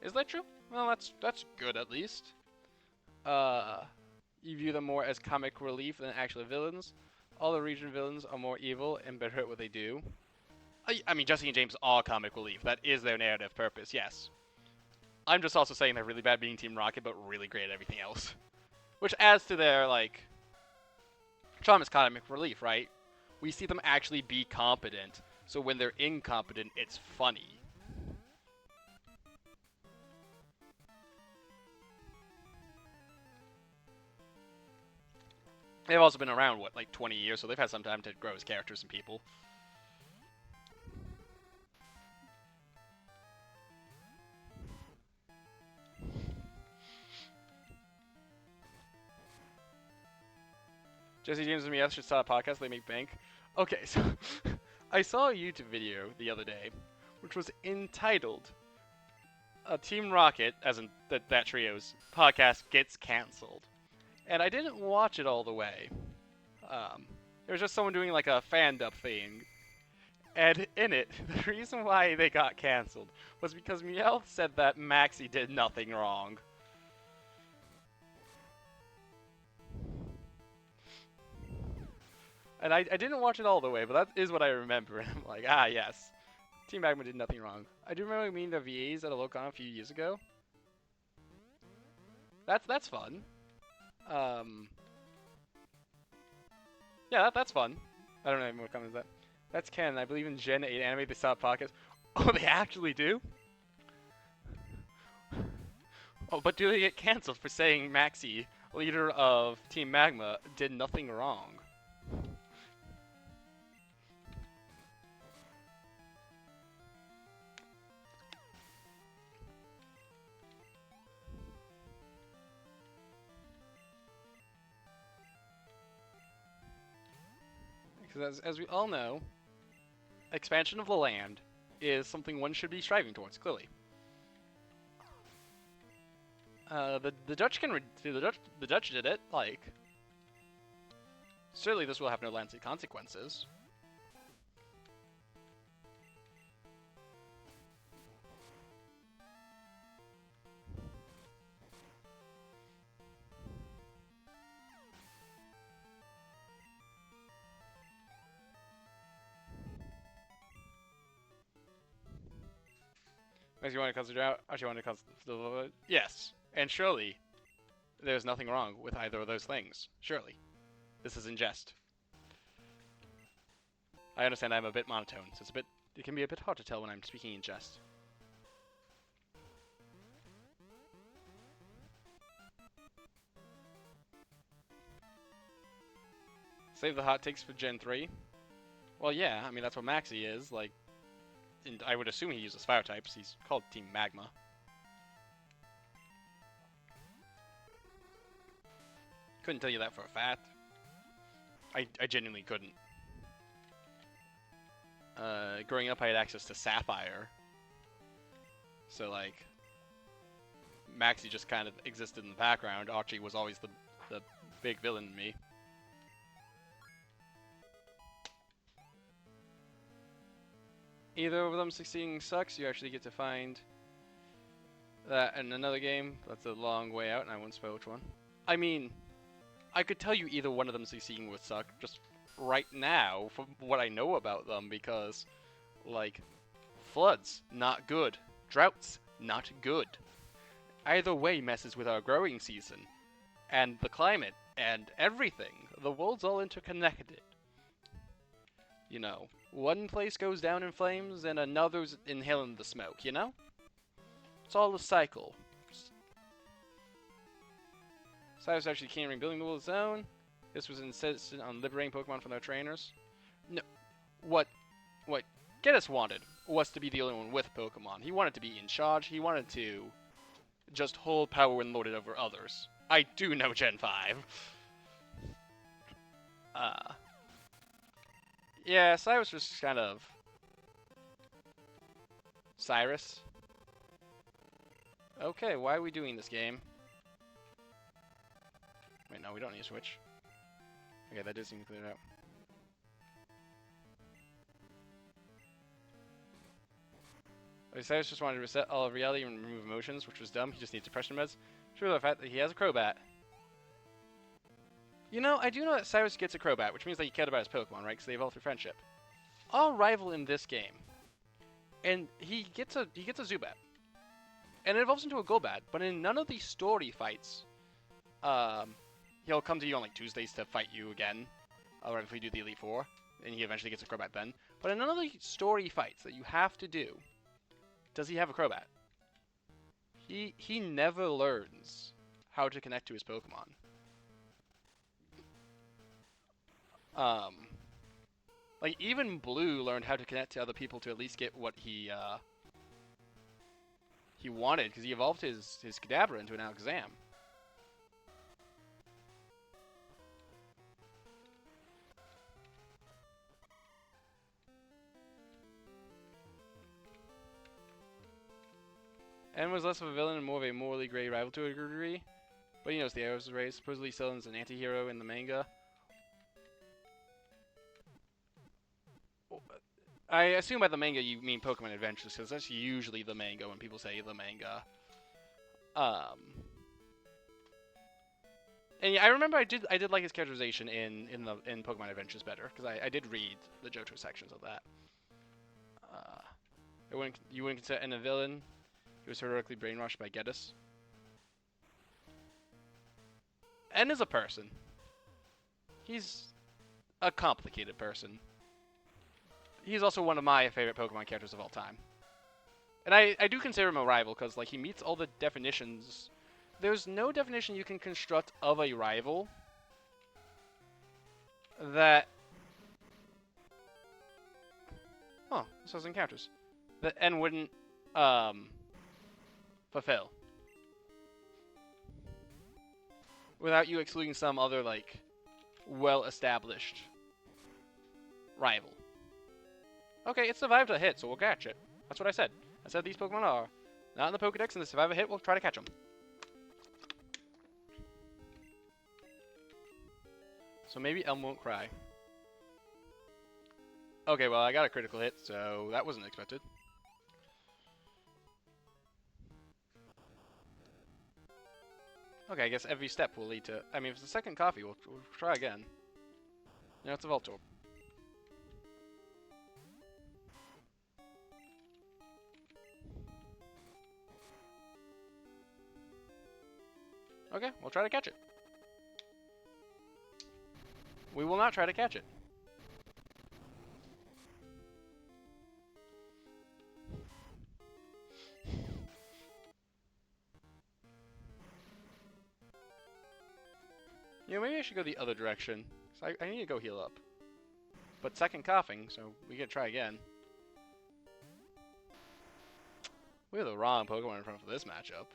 [SPEAKER 1] Is that true? Well, that's good at least. You view them more as comic relief than actual villains. All the region villains are more evil and better at what they do. I mean, Jesse and James are comic relief. That is their narrative purpose, yes. I'm just also saying they're really bad being Team Rocket, but really great at everything else. Which adds to their, like, charm as comic relief, right? We see them actually be competent, so when they're incompetent, it's funny. They've also been around, what, like 20 years, so they've had some time to grow as characters and people. Jesse James and me should start a podcast, they make bank. Okay, so I saw a YouTube video the other day, which was entitled Team Rocket, as in that trio's podcast, gets cancelled. And I didn't watch it all the way. It was just someone doing like a fan-dub thing. And in it, the reason why they got cancelled was because Meowth said that Maxie did nothing wrong. And I didn't watch it all the way, but that is what I remember. I'm like, ah, yes. Team Magma did nothing wrong. I do remember meeting the VAs at a Locon a few years ago. That's fun. Yeah, that's fun. I don't know what comment is that. That's canon. I believe in Gen 8 anime, they stop pockets. Oh, they actually do? Oh, but do they get cancelled for saying Maxie, leader of Team Magma, did nothing wrong? Because as we all know, expansion of the land is something one should be striving towards, clearly. The Dutch can the Dutch did it. Like, certainly this will have no lasting consequences. Makes you want to consider out? Actually, want to consider? Yes, and surely there's nothing wrong with either of those things. Surely, this is in jest. I understand I'm a bit monotone, so it's a bit It can be a bit hard to tell when I'm speaking in jest. Save the hot takes for Gen 3? Well, yeah, I mean, that's what Maxi is, like, and I would assume he uses fire types. He's called Team Magma. Couldn't tell you that for a fact. I genuinely couldn't. Growing up, I had access to Sapphire. So, like, Maxi just kind of existed in the background. Archie was always the big villain in me. Either of them succeeding sucks. You actually get to find that in another game. That's a long way out, and I won't spoil which one. I mean, I could tell you either one of them succeeding would suck just right now from what I know about them, because, like, floods, not good. Droughts, not good. Either way messes with our growing season, and the climate, and everything. The world's all interconnected. You know, one place goes down in flames, and another's inhaling the smoke, you know? It's all a cycle. Cyrus actually came in building the world zone. This was insistent on liberating Pokemon from their trainers. No, what Geddes wanted was to be the only one with Pokemon. He wanted to be in charge. He wanted to just hold power and lord it over others. I do know Gen 5. Yeah, Cyrus was kind of... Cyrus? Okay, why are we doing this game? Wait, no, we don't need to switch. Okay, that does seem to clear it out. Okay, Cyrus just wanted to reset all of reality and remove emotions, which was dumb. He just needs depression meds. True the fact that he has a Crobat. You know, I do know that Cyrus gets a Crobat, which means that he cared about his Pokemon, right? Because they evolve through friendship. Our rival in this game, and he gets a Zubat, and it evolves into a Golbat. But in none of these story fights, he'll come to you on like Tuesdays to fight you again, or if we do the Elite Four, and he eventually gets a Crobat then. But in none of the story fights that you have to do, does he have a Crobat. He never learns how to connect to his Pokemon. Like, even Blue learned how to connect to other people to at least get what he wanted, because he evolved his Kadabra into an Alakazam. And was less of a villain and more of a morally gray rival to a degree, but he knows the arrows raised. Supposedly Celin's an anti-hero in the manga. I assume by the manga you mean Pokemon Adventures, because that's usually the manga when people say the manga. And yeah, I remember I did like his characterization in Pokemon Adventures better, because I did read the Johto sections of that. You wouldn't consider N a villain. He was heroically brainwashed by Geddes. N is a person. He's a complicated person. He's also one of my favorite Pokemon characters of all time. And I do consider him a rival, because like, he meets all the definitions. There's no definition you can construct of a rival that... Oh, this has encounters. That N wouldn't fulfill. Without you excluding some other, like, well-established rival. Okay, it survived a hit, so we'll catch it. That's what I said. I said these Pokemon are not in the Pokedex, and they survive a hit, we'll try to catch them. So maybe Elm won't cry. Okay, well, I got a critical hit, so that wasn't expected. Okay, I guess every step will lead to... I mean, if it's the second coffee, we'll try again. Now it's a Voltorb. Okay, we'll try to catch it. We will not try to catch it. You know, maybe I should go the other direction. So I need to go heal up. But second coughing, so we gotta try again. We have the wrong Pokemon in front for this matchup.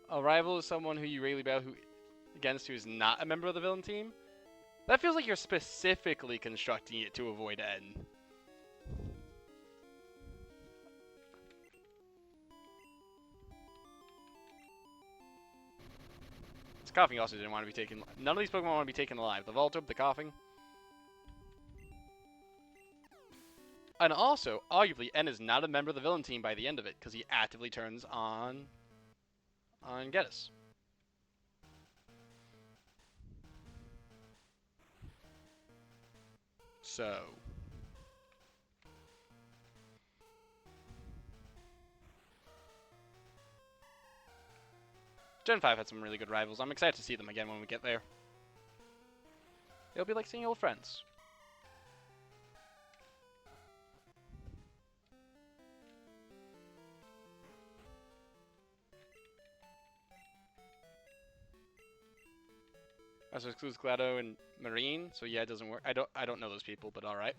[SPEAKER 1] A rival is someone who you regularly battle against who is not a member of the villain team. That feels like you're specifically constructing it to avoid N. This coughing also didn't want to be taken. None of these Pokemon want to be taken alive. The Voltorb, the coughing. And also, arguably, N is not a member of the villain team by the end of it, because he actively turns on Geddes. So... Gen 5 had some really good rivals. I'm excited to see them again when we get there. It'll be like seeing old friends. Also excludes Glado and Marine, so yeah, it doesn't work. I don't know those people, but all right.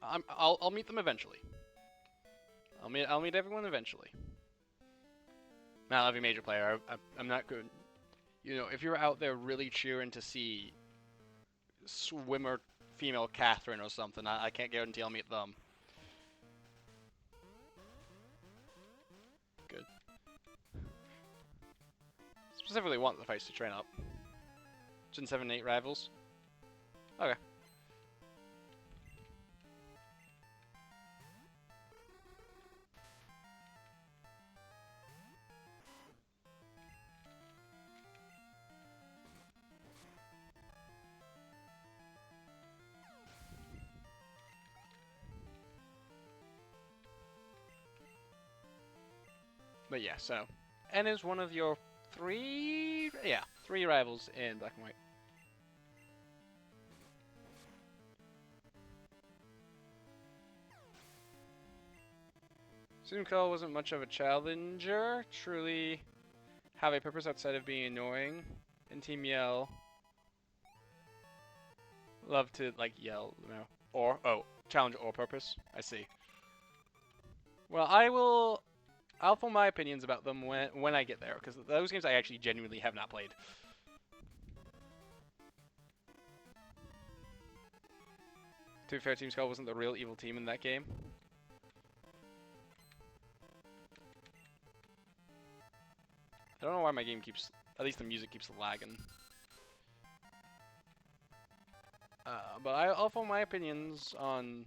[SPEAKER 1] I'll meet them eventually. I'll meet everyone eventually. Now, I'll be a major player. I'm not good. You know, if you're out there really cheering to see swimmer female Catherine or something, I can't guarantee I'll meet them. Good. Specifically want the fights to train up. Gen 7 and 8 rivals. Okay. But yeah, so N is one of your three rivals in Black and White. Suiika wasn't much of a challenger. Truly have a purpose outside of being annoying. In Team Yell, love to like yell, you know, or challenge or purpose. I see. Well, I'll form my opinions about them when I get there, because those games I actually genuinely have not played. To be fair, Team Skull wasn't the real evil team in that game. I don't know why my game keeps, at least the music keeps lagging. But I'll form my opinions on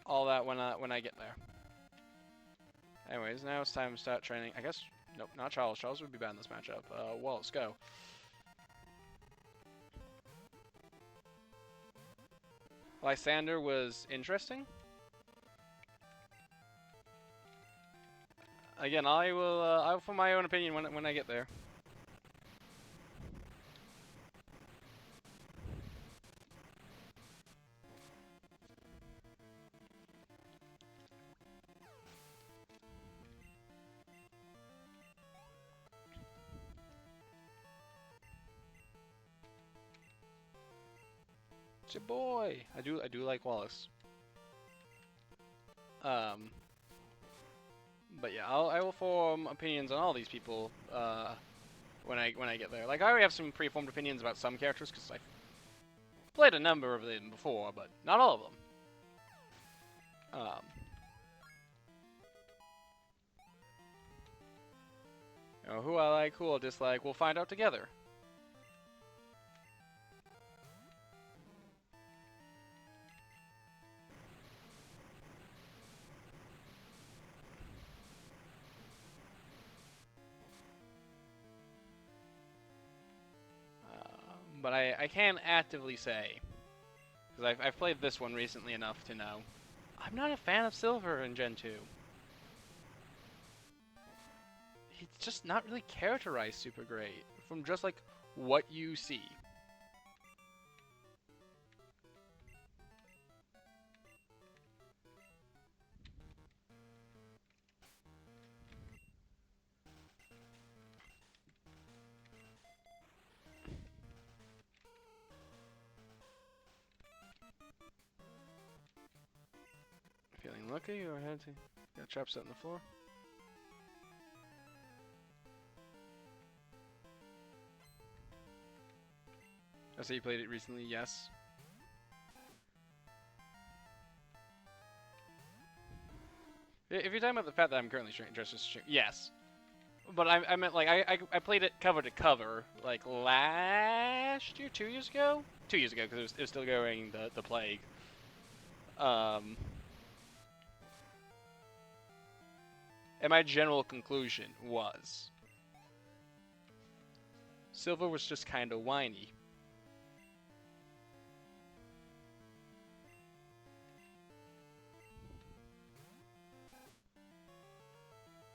[SPEAKER 1] all that when I get there. Anyways, now it's time to start training. I guess, nope, not Charles. Charles would be bad in this matchup. Well, let's go. Lysander was interesting. Again, I'll form my own opinion when I get there. It's your boy. I do like Wallace. But yeah, I will form opinions on all these people when I get there. Like I already have some pre-formed opinions about some characters because I've played a number of them before, but not all of them. You know, who I like, who I'll dislike, we'll find out together. But I can actively say, because I've played this one recently enough to know, I'm not a fan of Silver in Gen 2. He's just not really characterized super great from just like what you see. Unlucky, or had to got a trap set on the floor. I say you played it recently, yes. If you're talking about the fact that I'm currently dressed as stream, yes. But I meant like I played it cover to cover like last year, 2 years ago, 2 years ago because it was still going the plague. And my general conclusion was Silver was just kind of whiny.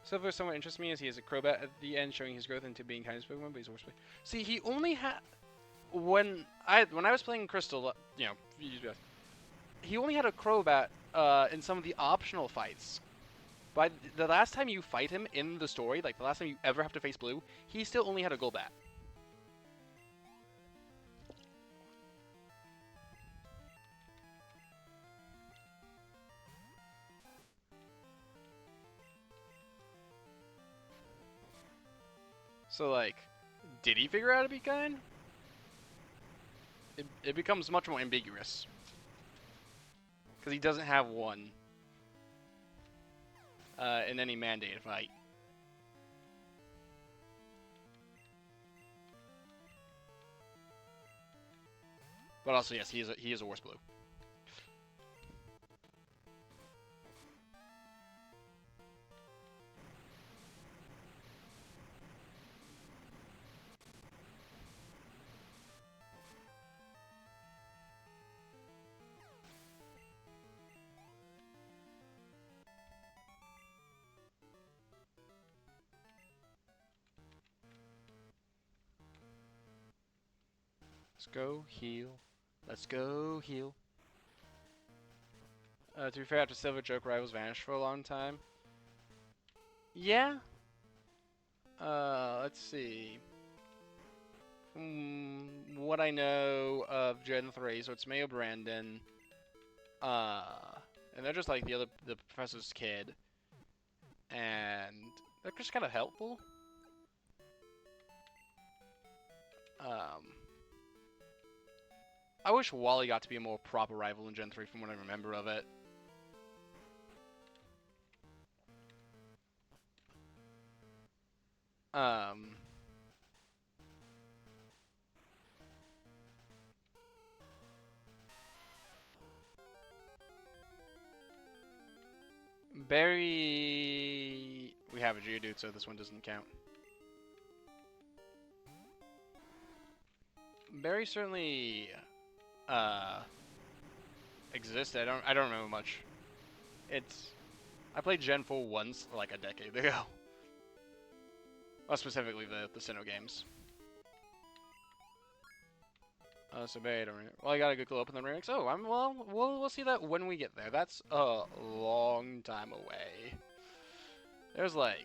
[SPEAKER 1] Silver somewhat interests me as he has a Crobat at the end, showing his growth into being kind of Pokemon, but he's a worse player. See, he only had when I was playing Crystal, you know, he only had a Crobat in some of the optional fights. By the last time you fight him in the story, like the last time you ever have to face Blue, he still only had a Golbat. So like, did he figure out how to be kind? It becomes much more ambiguous. Because he doesn't have one in any mandated fight. But also, yes, he is a worse Blue. Let's go heal. Let's go heal. To be fair, after Silver, joke rivals vanished for a long time. Yeah. Let's see. From what I know of Gen 3, so it's Mayo Brandon. And they're just like the professor's kid. And they're just kind of helpful. I wish Wally got to be a more proper rival in Gen 3 from what I remember of it. Barry... We have a Geodude, so this one doesn't count. Barry certainly exists. I don't remember much. I played Gen 4 once, like a decade ago. Well, specifically the Sinnoh games. So Barry, I don't remember. Well, I got a good glow up in the remix. Oh, we'll see that when we get there. That's a long time away. There's like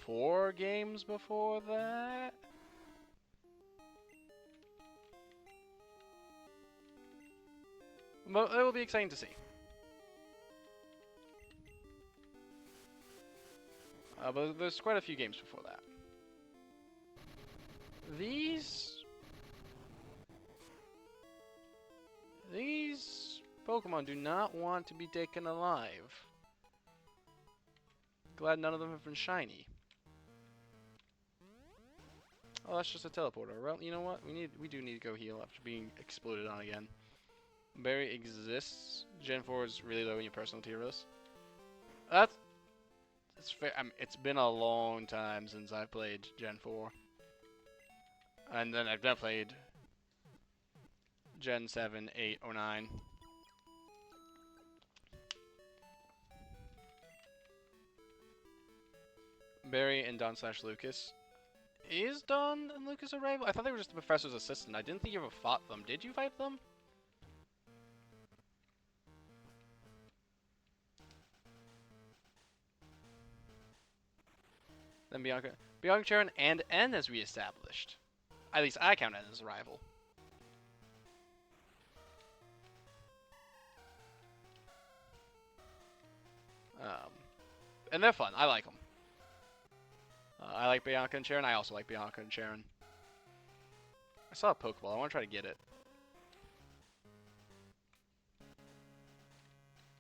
[SPEAKER 1] 4 games before that. But it will be exciting to see. But there's quite a few games before that. These Pokemon do not want to be taken alive. Glad none of them have been shiny. Oh, that's just a teleporter. Well, you know what? We do need to go heal after being exploded on again. Barry exists. Gen 4 is really low in your personal tier list. That's fair. I mean, it's been a long time since I played Gen 4. And then I've never played Gen 7, 8, or 9. Barry and Don/Lucas. Is Don and Lucas a rival? I thought they were just the professor's assistant. I didn't think you ever fought them. Did you fight them? Then Bianca Charon and N as we established. At least I count N as a rival. And they're fun. I like them. I like Bianca and Sharon. I also like Bianca and Sharon. I saw a Pokeball. I want to try to get it.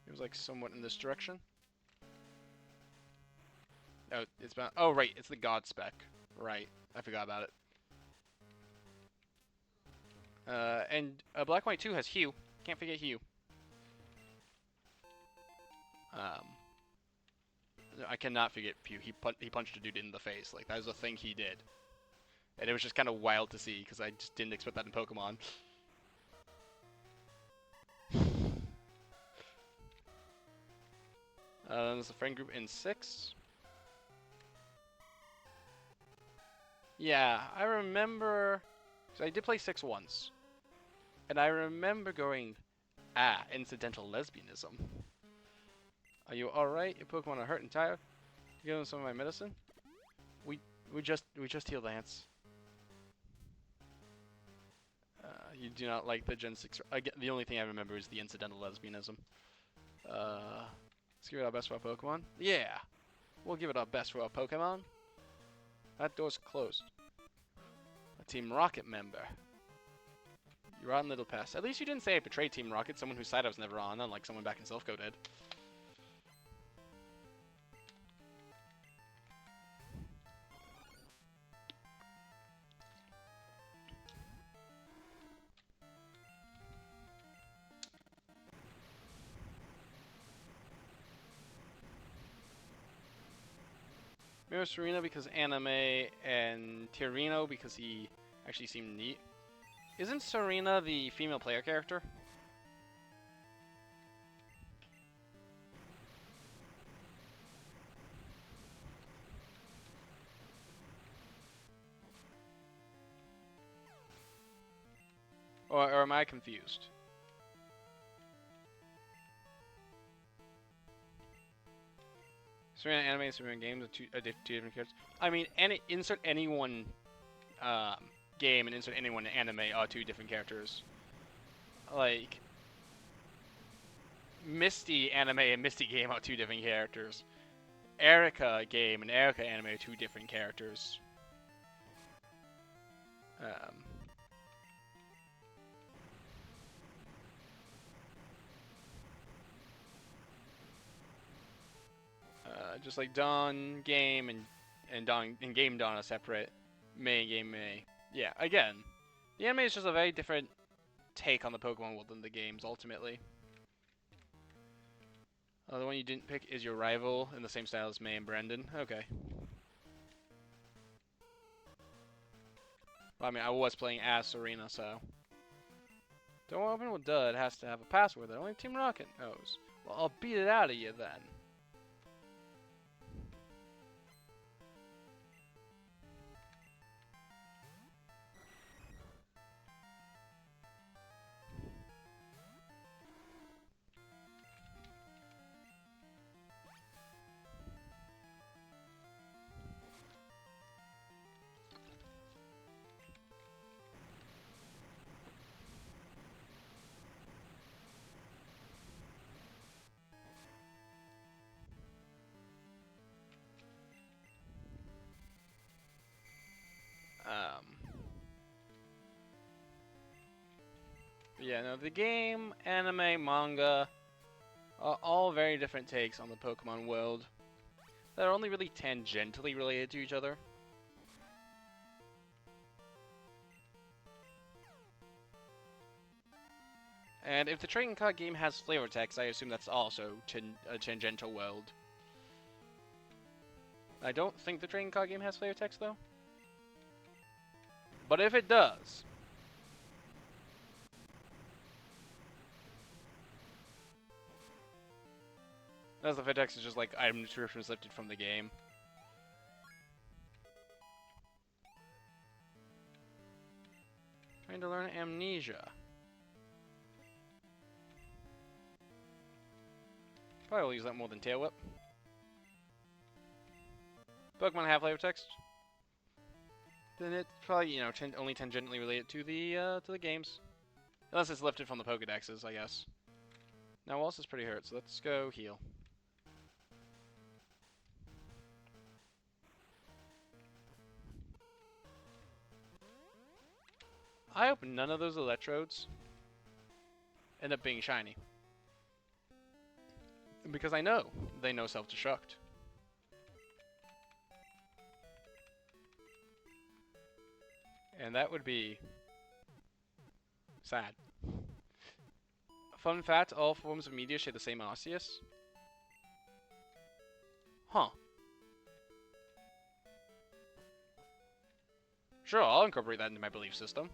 [SPEAKER 1] It was like somewhat in this direction. Oh, it's about. Oh, right. It's the God Spec. Right. I forgot about it. And Black White 2 has Hugh. Can't forget Hugh. I cannot forget Pew. He punched a dude in the face. Like, that was a thing he did. And it was just kind of wild to see, because I just didn't expect that in Pokemon. There's a friend group in 6. Yeah, I remember... So I did play 6 once. And I remember going, incidental lesbianism. Are you alright? Your Pokemon are hurt and tired? Give them some of my medicine? We just healed Lance. You do not like the Gen 6... Again, the only thing I remember is the incidental lesbianism. Let's give it our best for our Pokemon. Yeah! We'll give it our best for our Pokemon. That door's closed. A Team Rocket member. You're on Little Pass. At least you didn't say I betrayed Team Rocket, someone whose side I was never on, unlike someone back in Silphco did. Maybe Serena because anime, and Tirino because he actually seemed neat. Isn't Serena the female player character? Or am I confused? Serena anime and Serena games are two different characters. I mean, insert anyone game and insert anyone anime are 2 different characters. Like, Misty anime and Misty game are 2 different characters. Erica game and Erica anime are 2 different characters. Just like Dawn game and Dawn and game Dawn are separate. May game May. Yeah, again, the anime is just a very different take on the Pokemon world than the games ultimately. The one you didn't pick is your rival in the same style as May and Brendan. Okay. Well, I mean, I was playing as Serena, so. Don't open with duh, it has to have a password that only Team Rocket knows. Well, I'll beat it out of you then. Yeah, no, the game, anime, manga are all very different takes on the Pokemon world that are only really tangentially related to each other. And if the trading card game has flavor text, I assume that's also a tangential world. I don't think the trading card game has flavor text, though. But if it does... As the flavor text is just like item descriptions lifted from the game. Trying to learn Amnesia. Probably will use that more than Tail Whip. Pokemon have flavor text. Then it's probably, you know, only tangentially related to the games. Unless it's lifted from the Pokedexes, I guess. Now, Wallace is pretty hurt, so let's go heal. I hope none of those electrodes end up being shiny. Because I know they know self-destruct. And that would be sad. Fun fact, all forms of media share the same osseous. Huh. Sure, I'll incorporate that into my belief system.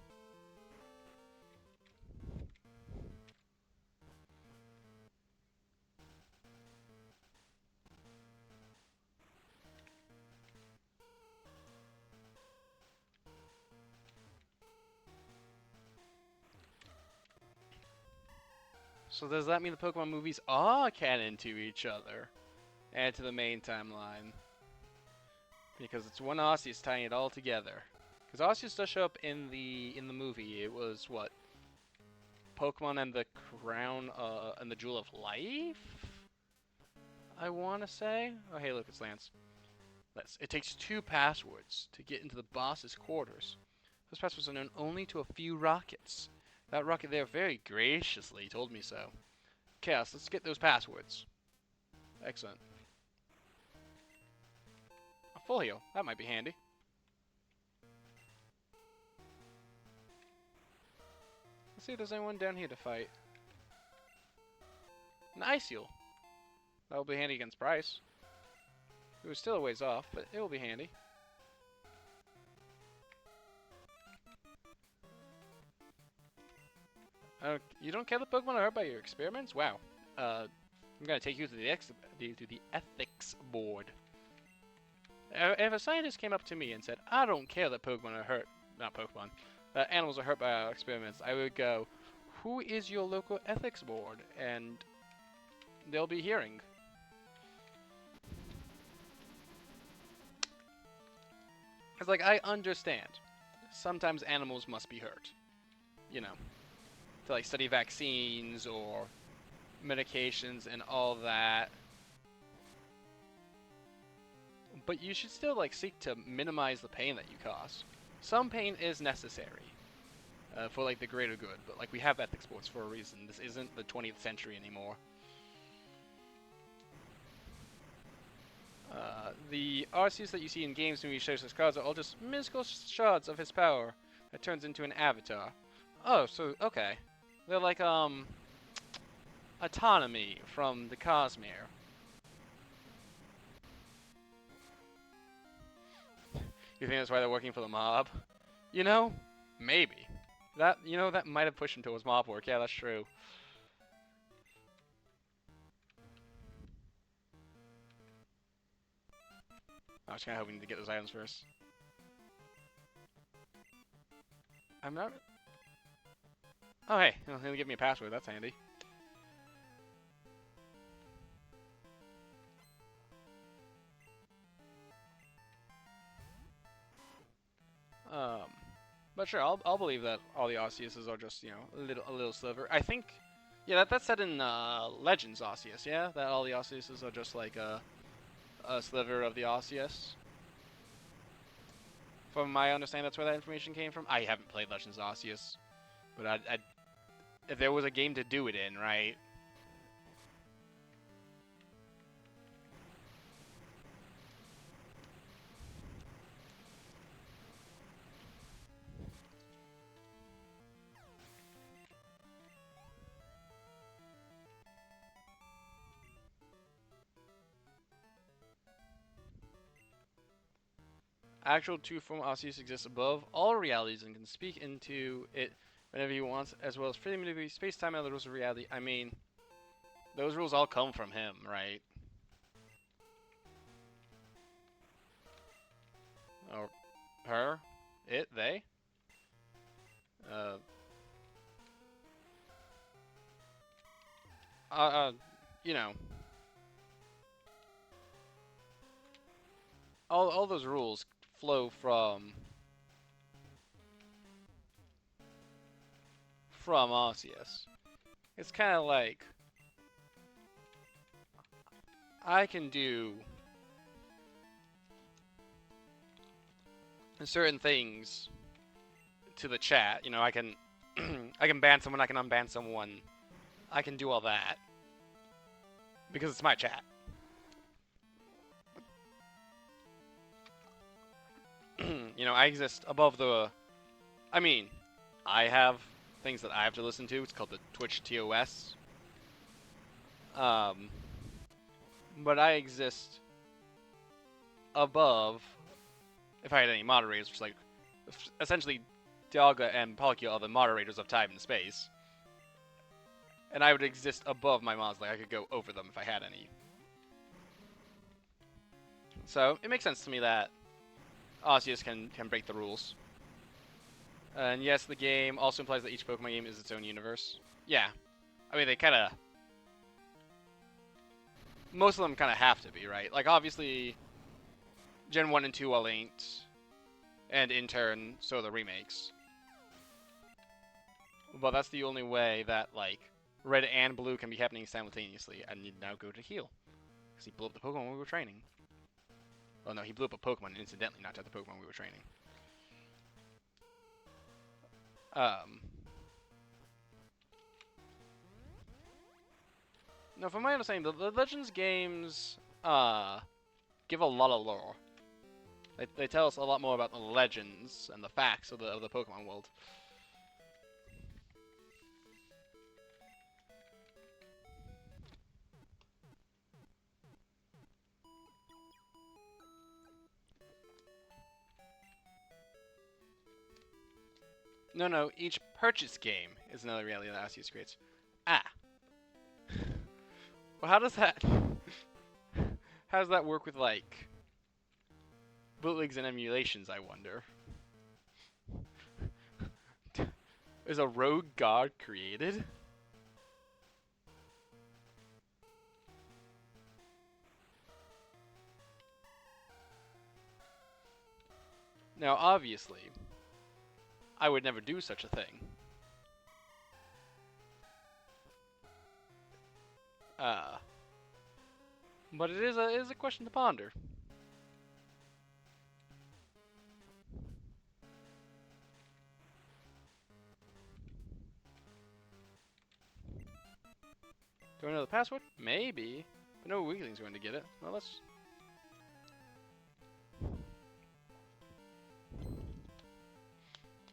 [SPEAKER 1] So does that mean the Pokemon movies are canon to each other? And to the main timeline? Because it's one Osseous tying it all together. Because Osseous does show up in the movie. It was what? Pokemon and the Crown and the Jewel of Life? I want to say? Oh hey, look, it's Lance. It takes 2 passwords to get into the boss's quarters. Those passwords are known only to a few rockets. That rocket there very graciously told me so. Chaos, let's get those passwords. Excellent. A full heal. That might be handy. Let's see if there's anyone down here to fight. An Ice Heal. That'll be handy against Bryce. It was still a ways off, but it will be handy. You don't care the Pokemon are hurt by your experiments? Wow. I'm gonna take you to the ethics board. If a scientist came up to me and said, "I don't care that Pokemon are hurt," not Pokemon, animals are hurt by our experiments, I would go, "Who is your local ethics board?" And they'll be hearing. It's like, I understand. Sometimes animals must be hurt. You know. To like study vaccines or medications and all that. But you should still like seek to minimize the pain that you cause. Some pain is necessary for like the greater good, but like we have ethics boards for a reason. This isn't the 20th century anymore. The Arceus that you see in games when he shows his cards are all just minuscule shards of his power that turns into an avatar. Oh, so okay. They're like autonomy from the Cosmere. You think that's why they're working for the mob? You know, maybe. That might have pushed him towards mob work. Yeah, that's true. I was kind of hoping to get those items first. I'm not. Oh hey, he'll give me a password. That's handy. But sure, I'll believe that all the Osseuses are just a little sliver. I think, yeah, that's said in Legends Osseous. Yeah, that all the Osseuses are just like a sliver of the Osseous. From my understanding, that's where that information came from. I haven't played Legends Osseous, but if there was a game to do it in, right? Actual two-form Osseous exists above all realities and can speak into it whenever he wants, as well as freely manipulate space-time and the rules of reality. I mean, those rules all come from him, right? Or her? It? They? You know, all those rules flow from Osseous. It's kind of like I can do certain things to the chat. You know, I can I can ban someone, I can unban someone, I can do all that because it's my chat. You know, I exist above the. I mean, I have things that I have to listen to. It's called the Twitch TOS. But I exist above. If I had any moderators, which like essentially Dialga and Polycule are the moderators of time and space. And I would exist above my mods, like I could go over them if I had any. So it makes sense to me that Arceus can break the rules. And yes, the game also implies that each Pokemon game is its own universe. Yeah. I mean, they kind of... Most of them kind of have to be, right? Like, obviously, Gen 1 and 2 are linked. And in turn, so are the remakes. But that's the only way that, like, Red and Blue can be happening simultaneously. And you now go to heal. Because he blew up the Pokemon when we were training. Oh no, he blew up a Pokemon incidentally, not just the Pokemon we were training. No, from my understanding, the Legends games give a lot of lore. They tell us a lot more about the legends and the facts of the Pokemon world. No, each purchase game is another reality that Arceus creates. Ah. Well, how does that... how does that work with, like, bootlegs and emulations, I wonder? Is a rogue god created? Now, obviously, I would never do such a thing. But it is a question to ponder. Do I know the password? Maybe. But no weakling's going to get it. Well, let's...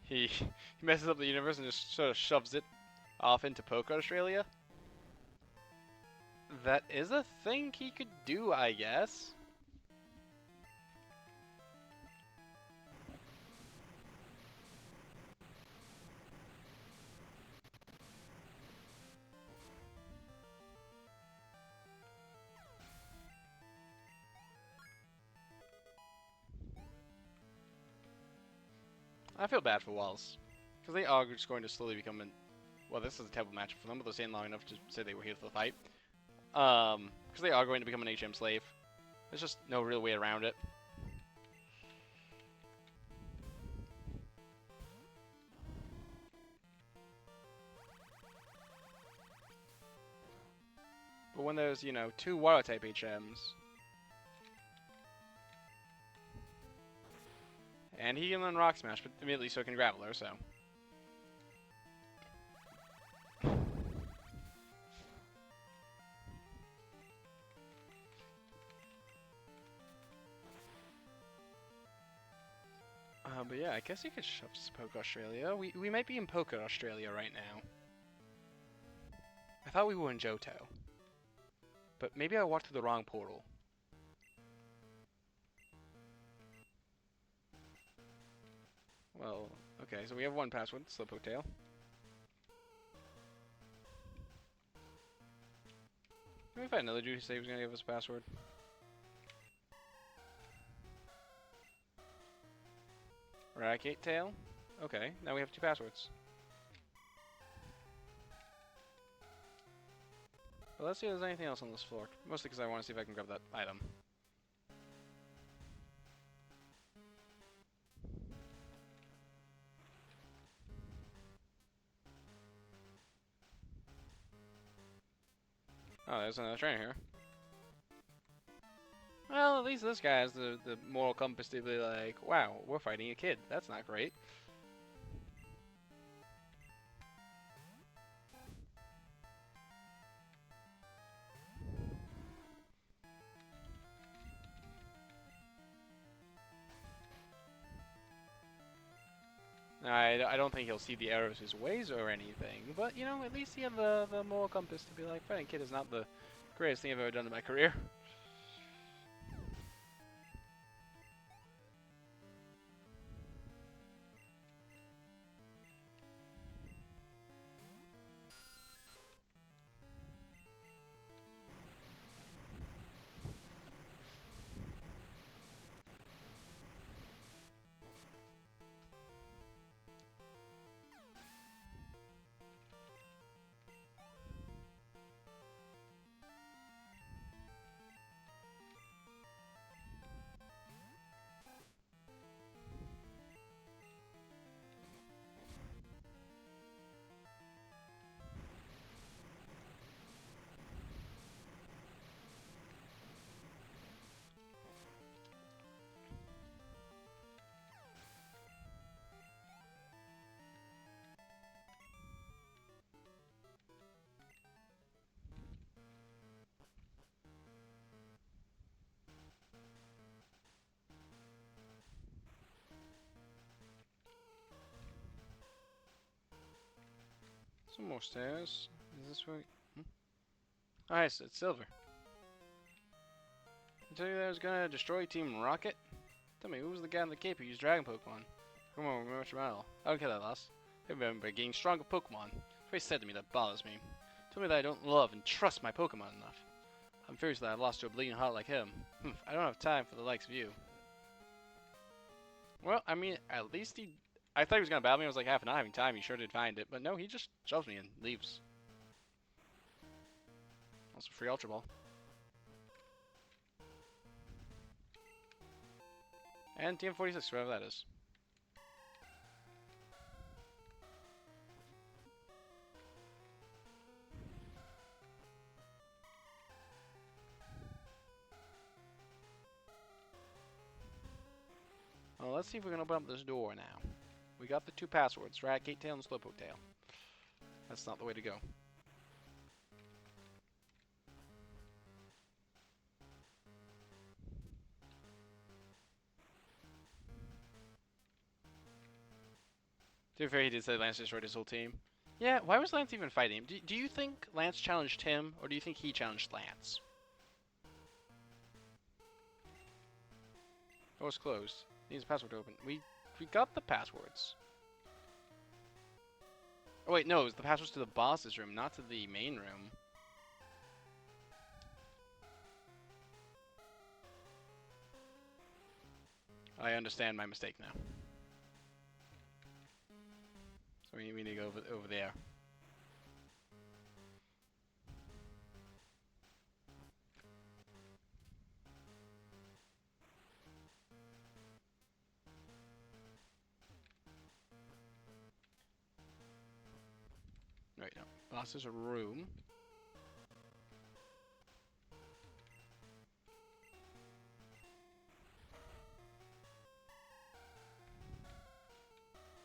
[SPEAKER 1] He messes up the universe and just sort of shoves it off into Poker Australia. That is a thing he could do, I guess. I feel bad for Walls. Because they are just going to slowly become an... Well, this is a terrible matchup for them, but they're staying long enough to say they were here for the fight. Because they are going to become an HM slave. There's just no real way around it. But when there's, you know, 2 Water-type HMs... And he can learn Rock Smash, but immediately so can Graveler, so... But yeah, I guess you could shove Poke Australia. We might be in Poke Australia right now. I thought we were in Johto. But maybe I walked through the wrong portal. Well, okay, so we have one password, Slowpoke Tail. Can we find another dude who said he was going to give us a password? Eradicate Tail? Okay, now we have 2 passwords. But let's see if there's anything else on this floor. Mostly because I want to see if I can grab that item. Oh, there's another trainer here. Well, at least this guy has the moral compass to be like, wow, we're fighting a kid. That's not great. I don't think he'll see the errors of his ways or anything, but, you know, at least he had the moral compass to be like, fighting kid is not the greatest thing I've ever done in my career. Some more stairs. Is this way? Oh, yes, it's Silver. I tell you that I was gonna destroy Team Rocket? Tell me, who was the guy in the cape who used Dragon Pokemon? Come on, remember battle. I don't care that loss. I remember getting stronger Pokemon. That's what he said to me that bothers me. Tell me that I don't love and trust my Pokemon enough. I'm furious that I've lost to a bleeding heart like him. I don't have time for the likes of you. Well, I mean, at least he... I thought he was gonna battle me. I was like, half an hour having time. He sure did find it. But no, he just shoves me and leaves. Also, free Ultra Ball. And TM46, whatever that is. Well, let's see if we can open up this door now. We got the 2 passwords, Rat Gate Tail and Slowpoke Tail. That's not the way to go. To be fair, he did say Lance destroyed his whole team. Yeah, why was Lance even fighting him? Do you think Lance challenged him, or do you think he challenged Lance? Oh, it's closed. Needs a password to open. We got the passwords. Oh wait, no, it was the passwords to the boss's room, not to the main room. I understand my mistake now. So we need to go over there. Right, no. Boss's room.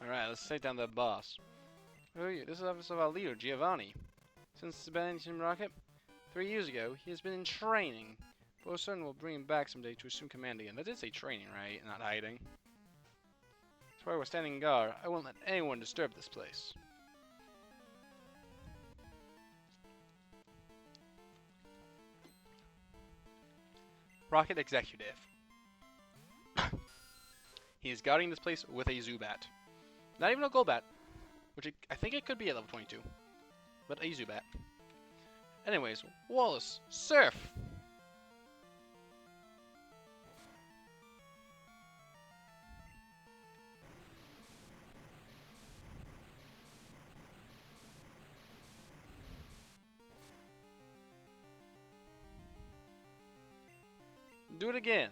[SPEAKER 1] Alright, let's take down the boss. Who are you? This is office of our leader, Giovanni. Since abandoning Team Rocket 3 years ago, he has been in training. But we're certain we'll bring him back someday to assume command again. That did say training, right? Not hiding. That's why we're standing guard. I won't let anyone disturb this place. Rocket Executive. He is guarding this place with a Zubat. Not even a Golbat, which I think it could be at level 22. But a Zubat. Anyways, Wallace, Surf! Do it again.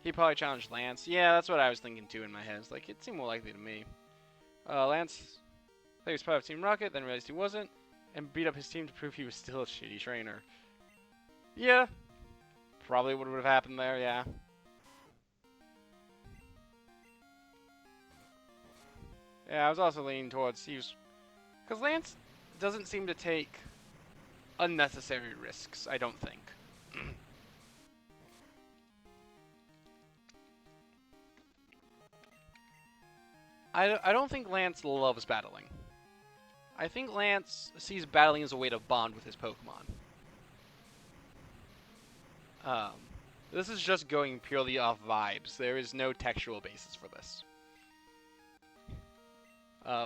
[SPEAKER 1] He probably challenged Lance. Yeah, that's what I was thinking too in my head. It's like, it seemed more likely to me. Lance thought he was part of Team Rocket, then realized he wasn't, and beat up his team to prove he was still a shitty trainer. Yeah. Probably what would have happened there, yeah. Yeah, I was also leaning towards he was... Because Lance doesn't seem to take unnecessary risks, I don't think. I don't think Lance loves battling. I think Lance sees battling as a way to bond with his Pokemon. Um, this is just going purely off vibes. There is no textual basis for this.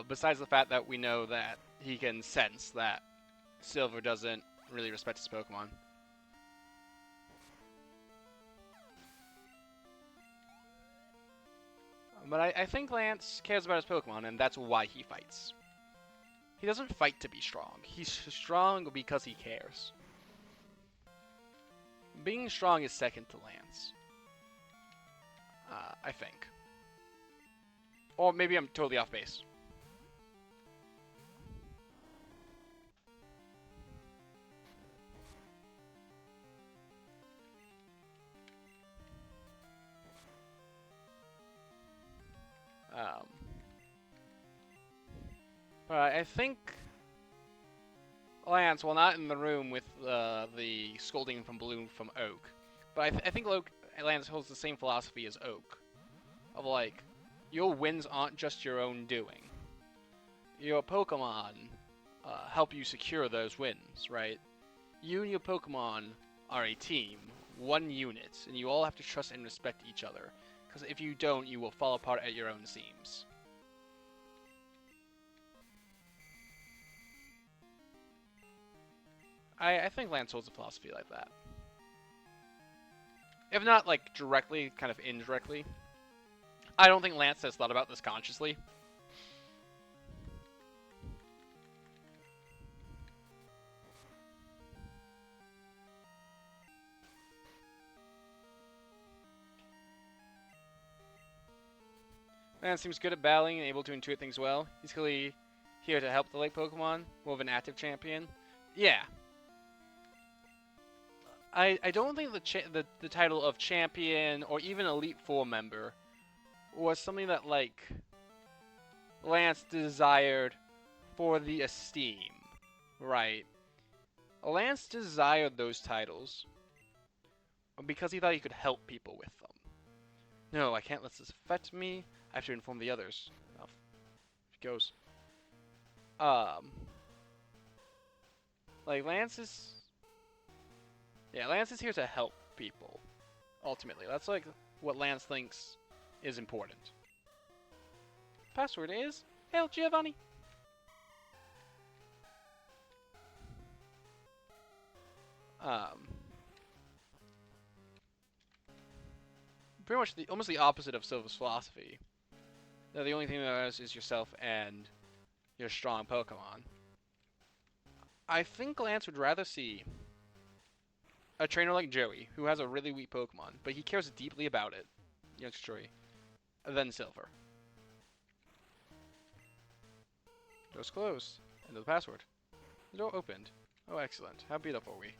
[SPEAKER 1] Besides the fact that we know that he can sense that Silver doesn't really respect his Pokemon. But I think Lance cares about his Pokemon, and that's why he fights. He doesn't fight to be strong. He's strong because he cares. Being strong is second to Lance. I think. Or maybe I'm totally off base. But I think Lance, while not in the room with the scolding from Bloom from Oak, but I think Lance holds the same philosophy as Oak, of like, your wins aren't just your own doing. Your Pokemon help you secure those wins, right? You and your Pokemon are a team, one unit, and you all have to trust and respect each other. Because if you don't, you will fall apart at your own seams. I think Lance holds a philosophy like that. If not, like, directly, kind of indirectly. I don't think Lance has thought about this consciously. Lance seems good at battling and able to intuit things well. He's clearly here to help the late Pokemon, more of an active champion. Yeah. I don't think the title of champion or even Elite Four member was something that, like, Lance desired for the esteem, right? Lance desired those titles because he thought he could help people with them. No, I can't let this affect me. I have to inform the others. Oh, it goes. Like, Lance is here to help people, ultimately. That's, like, what Lance thinks is important. Password is Hail Giovanni. Pretty much almost the opposite of Silver's philosophy. Now, the only thing that matters is yourself and your strong Pokemon. I think Lance would rather see a trainer like Joey, who has a really weak Pokemon, but he cares deeply about it, Joey, than Silver. Door's closed. Enter the password. The door opened. Oh, excellent. How beat up are we?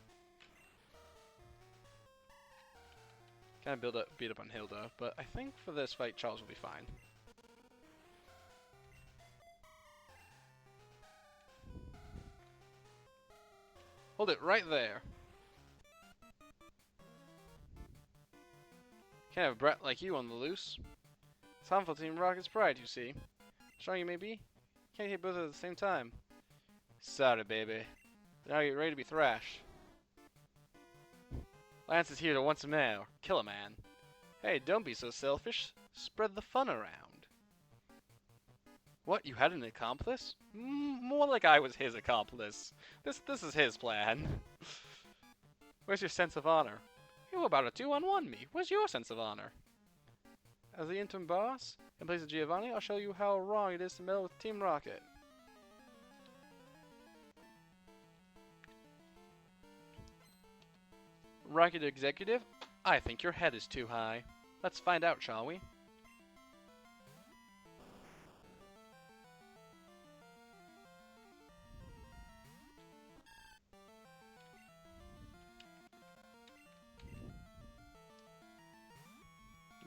[SPEAKER 1] Kind of beat up on Hilda, but I think for this fight, Charles will be fine. Hold it right there. Can't have a brat like you on the loose. It's harmful to Team Rocket's pride, you see. Strong you may be, can't hit both at the same time. Sorry, baby. Now you're ready to be thrashed. Lance is here to once more kill a man. Hey, don't be so selfish. Spread the fun around. What, you had an accomplice? More like I was his accomplice. This is his plan. Where's your sense of honor? You were about a 2-on-1 me. Where's your sense of honor? As the interim boss, in place of Giovanni, I'll show you how wrong it is to meddle with Team Rocket. Rocket Executive, I think your head is too high. Let's find out, shall we?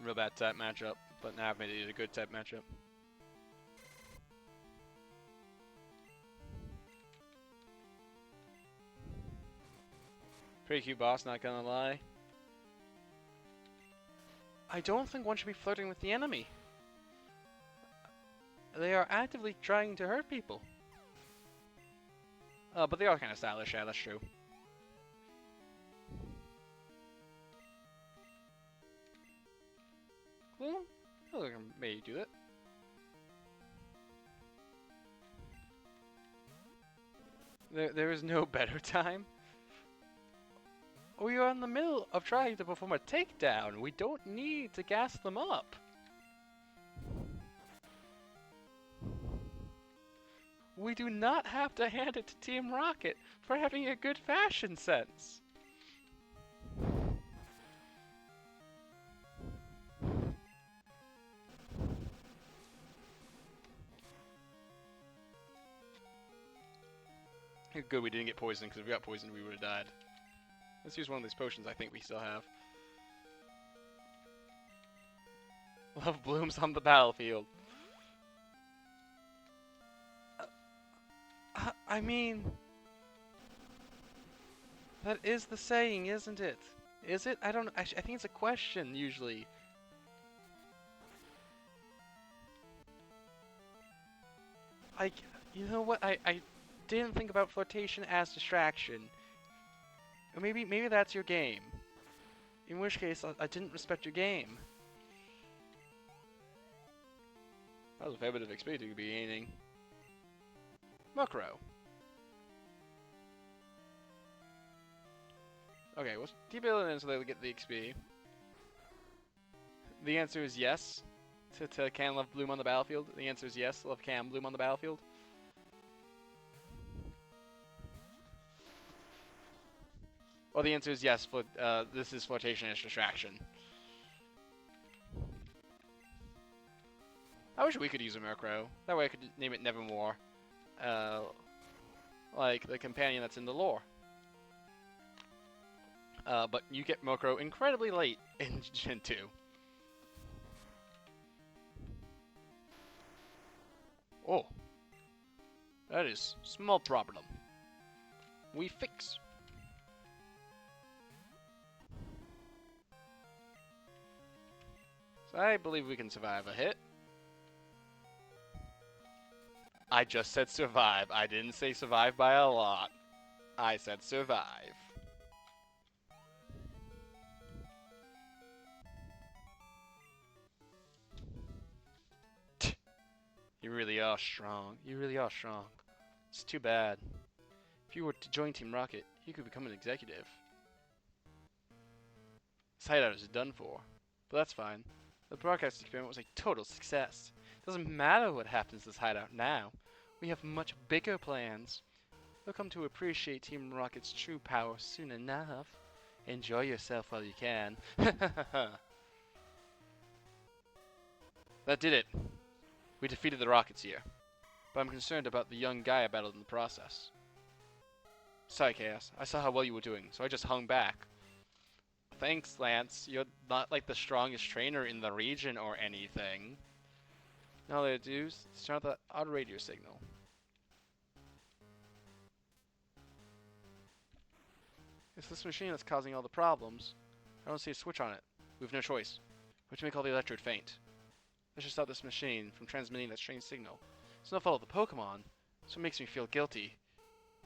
[SPEAKER 1] Real bad type matchup, but now I've made it a good type matchup. Pretty cute boss, not gonna lie. I don't think one should be flirting with the enemy. They are actively trying to hurt people. But they are kind of stylish, yeah, that's true. Well, I can maybe do that. There is no better time. We are in the middle of trying to perform a takedown. We don't need to gas them up. We do not have to hand it to Team Rocket for having a good fashion sense. Good we didn't get poisoned, because if we got poisoned we would have died. Let's use one of these potions I think we still have. Love blooms on the battlefield. I mean... that is the saying, isn't it? Is it? I don't know. I think it's a question, usually. You know what? I didn't think about flirtation as distraction. Or maybe that's your game. In which case, I didn't respect your game. That was a fair bit of XP to be gaining. Mokro. Okay, let's keep it in so they get the XP. The answer is yes. To can love bloom on the battlefield. The answer is yes. Love can bloom on the battlefield. Well, the answer is yes. This is flirtation as distraction. I wish we could use a Murkrow. That way I could name it Nevermore. Like the companion that's in the lore. But you get Murkrow incredibly late in Gen 2. Oh. That is small problem. We fix. So I believe we can survive a hit. I just said survive. I didn't say survive by a lot. I said survive. You really are strong. You really are strong. It's too bad. If you were to join Team Rocket, you could become an executive. This hideout is done for. But that's fine. The broadcast experiment was a total success. It doesn't matter what happens to this hideout now. We have much bigger plans. You'll come to appreciate Team Rocket's true power soon enough. Enjoy yourself while you can. That did it. We defeated the Rockets here. But I'm concerned about the young guy I battled in the process. Sorry, Chaos. I saw how well you were doing, so I just hung back. Thanks, Lance. You're not like the strongest trainer in the region or anything. All I do is turn out that auto radio signal. It's this machine that's causing all the problems. I don't see a switch on it. We have no choice. We have to make all the electrode faint. Let's just stop this machine from transmitting that strange signal. It's no fault of the Pokemon, so it makes me feel guilty.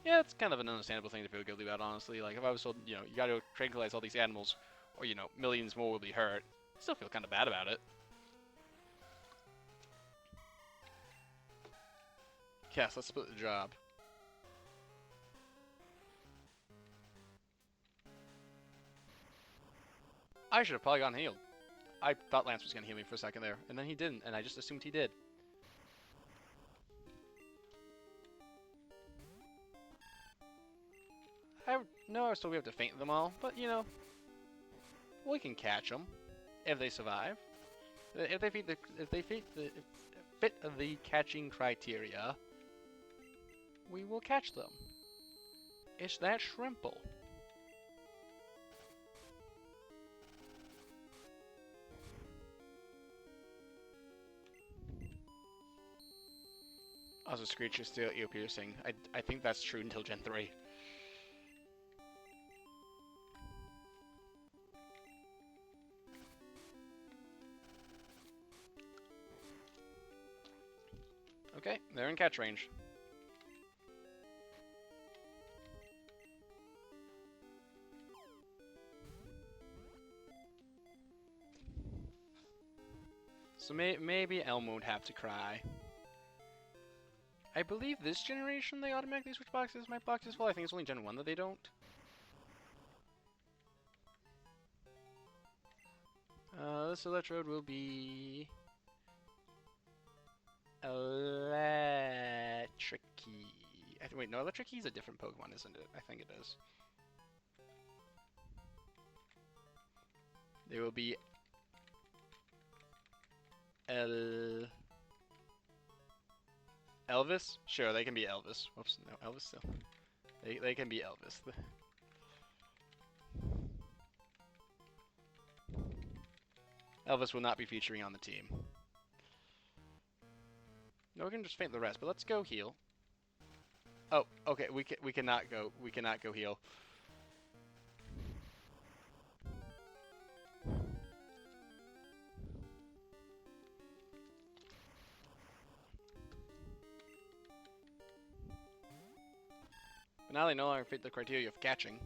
[SPEAKER 1] Yeah, it's kind of an understandable thing to feel guilty about, honestly. Like, if I was told, you gotta tranquilize all these animals, or, millions more will be hurt, I still feel kind of bad about it. Yes, let's split the job. I should have probably gotten healed. I thought Lance was going to heal me for a second there, and then he didn't, and I just assumed he did. I know I still have to faint them all, but we can catch them if they survive. If they fit the catching criteria, we will catch them. It's that shrimple. Also, Screech is still ear piercing. I think that's true until Gen 3. Okay, they're in catch range. So maybe Elmo would have to cry. I believe this generation they automatically switch boxes. My box is full. I think it's only Gen 1 that they don't. This Electrode will be... Electric-y. Wait, no, Electric-y is a different Pokemon, isn't it? I think it is. They will be... Elvis? Sure, they can be Elvis. Whoops, no, Elvis still. They can be Elvis. Elvis will not be featuring on the team. No, we can just faint the rest, but let's go heal. Oh, okay, we cannot go heal. But now they no longer fit the criteria of catching.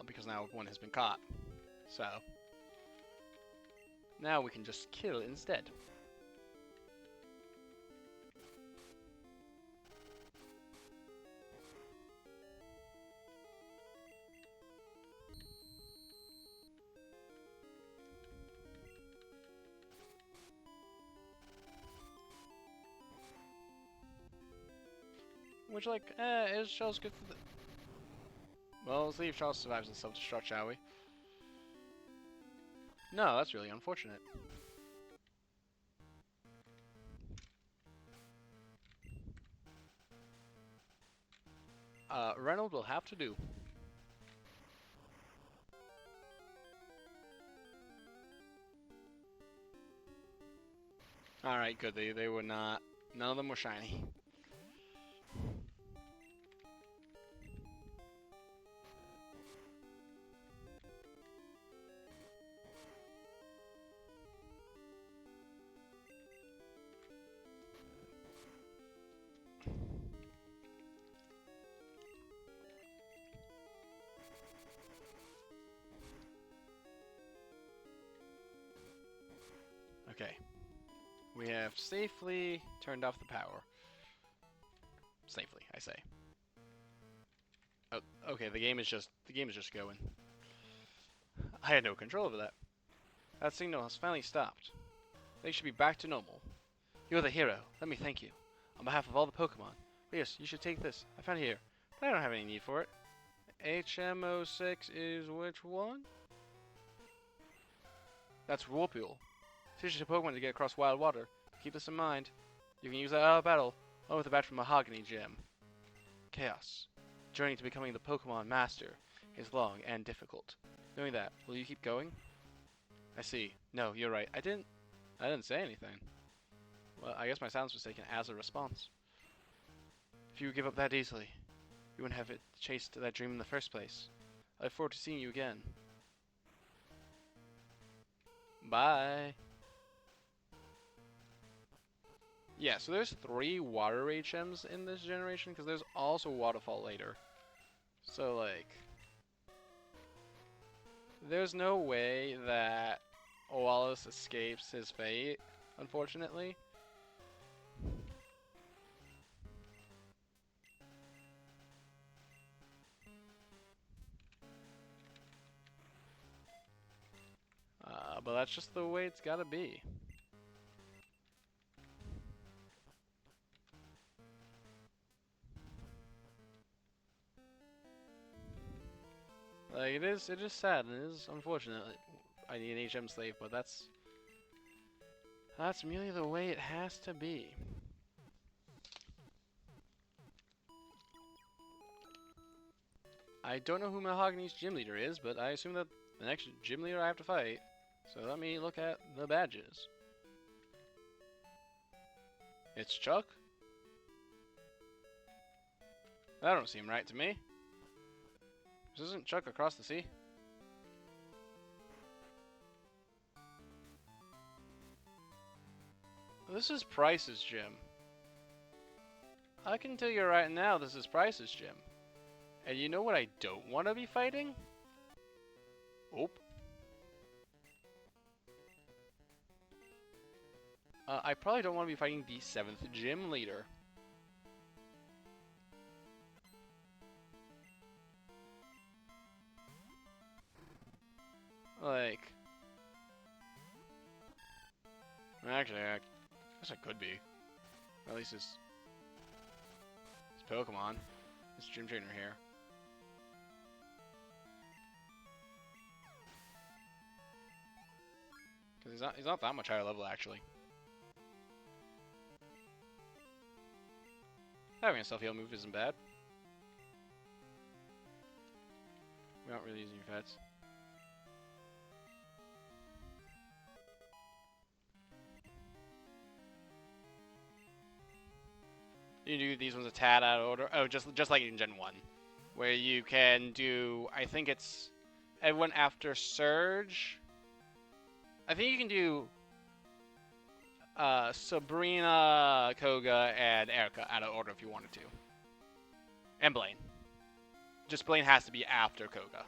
[SPEAKER 1] Because now one has been caught. So now we can just kill instead. Which, like, is Charles good for the... Well, let's see if Charles survives in self-destruct, shall we? No, that's really unfortunate. Reynolds will have to do. Alright, good. They were not... None of them were shiny. Okay. We have safely turned off the power. Safely, I say. Oh, okay, the game is just going. I had no control over that. That signal has finally stopped. They should be back to normal. You're the hero. Let me thank you. On behalf of all the Pokemon. Yes, you should take this. I found it here. But I don't have any need for it. HM06 is which one? That's Whirlpool. Teaches your Pokemon to get across wild water. Keep this in mind. You can use that out of battle, along with a batch from Mahogany Gym. Chaos. Journey to becoming the Pokemon Master is long and difficult. Knowing that, will you keep going? I see. No, you're right. I didn't say anything. Well, I guess my silence was taken as a response. If you give up that easily, you wouldn't have chased that dream in the first place. I look forward to seeing you again. Bye. Yeah, so there's 3 Water HMs in this generation, because there's also Waterfall later. So, like, there's no way that Wallace escapes his fate, unfortunately. But that's just the way it's gotta be. Like, it is sad, and it is unfortunate. I need an HM slave, but that's merely the way it has to be. I don't know who Mahogany's gym leader is, but I assume that the next gym leader I have to fight. So let me look at the badges. It's Chuck? That don't seem right to me. This isn't Chuck across the sea. This is Price's gym. I can tell you right now, this is Price's gym. And you know what I don't want to be fighting? Oh. I probably don't want to be fighting the 7th gym leader. Like... Actually, I guess I could be. At least it's Pokemon. This gym trainer here. Because he's not that much higher level, actually. Having a self-heal move isn't bad. We're not really using your pets. You do these ones a tad out of order. Oh, just like in Gen 1. Where you can do, I think it's everyone after Surge. I think you can do Sabrina, Koga, and Erica out of order if you wanted to. And Blaine. Just Blaine has to be after Koga.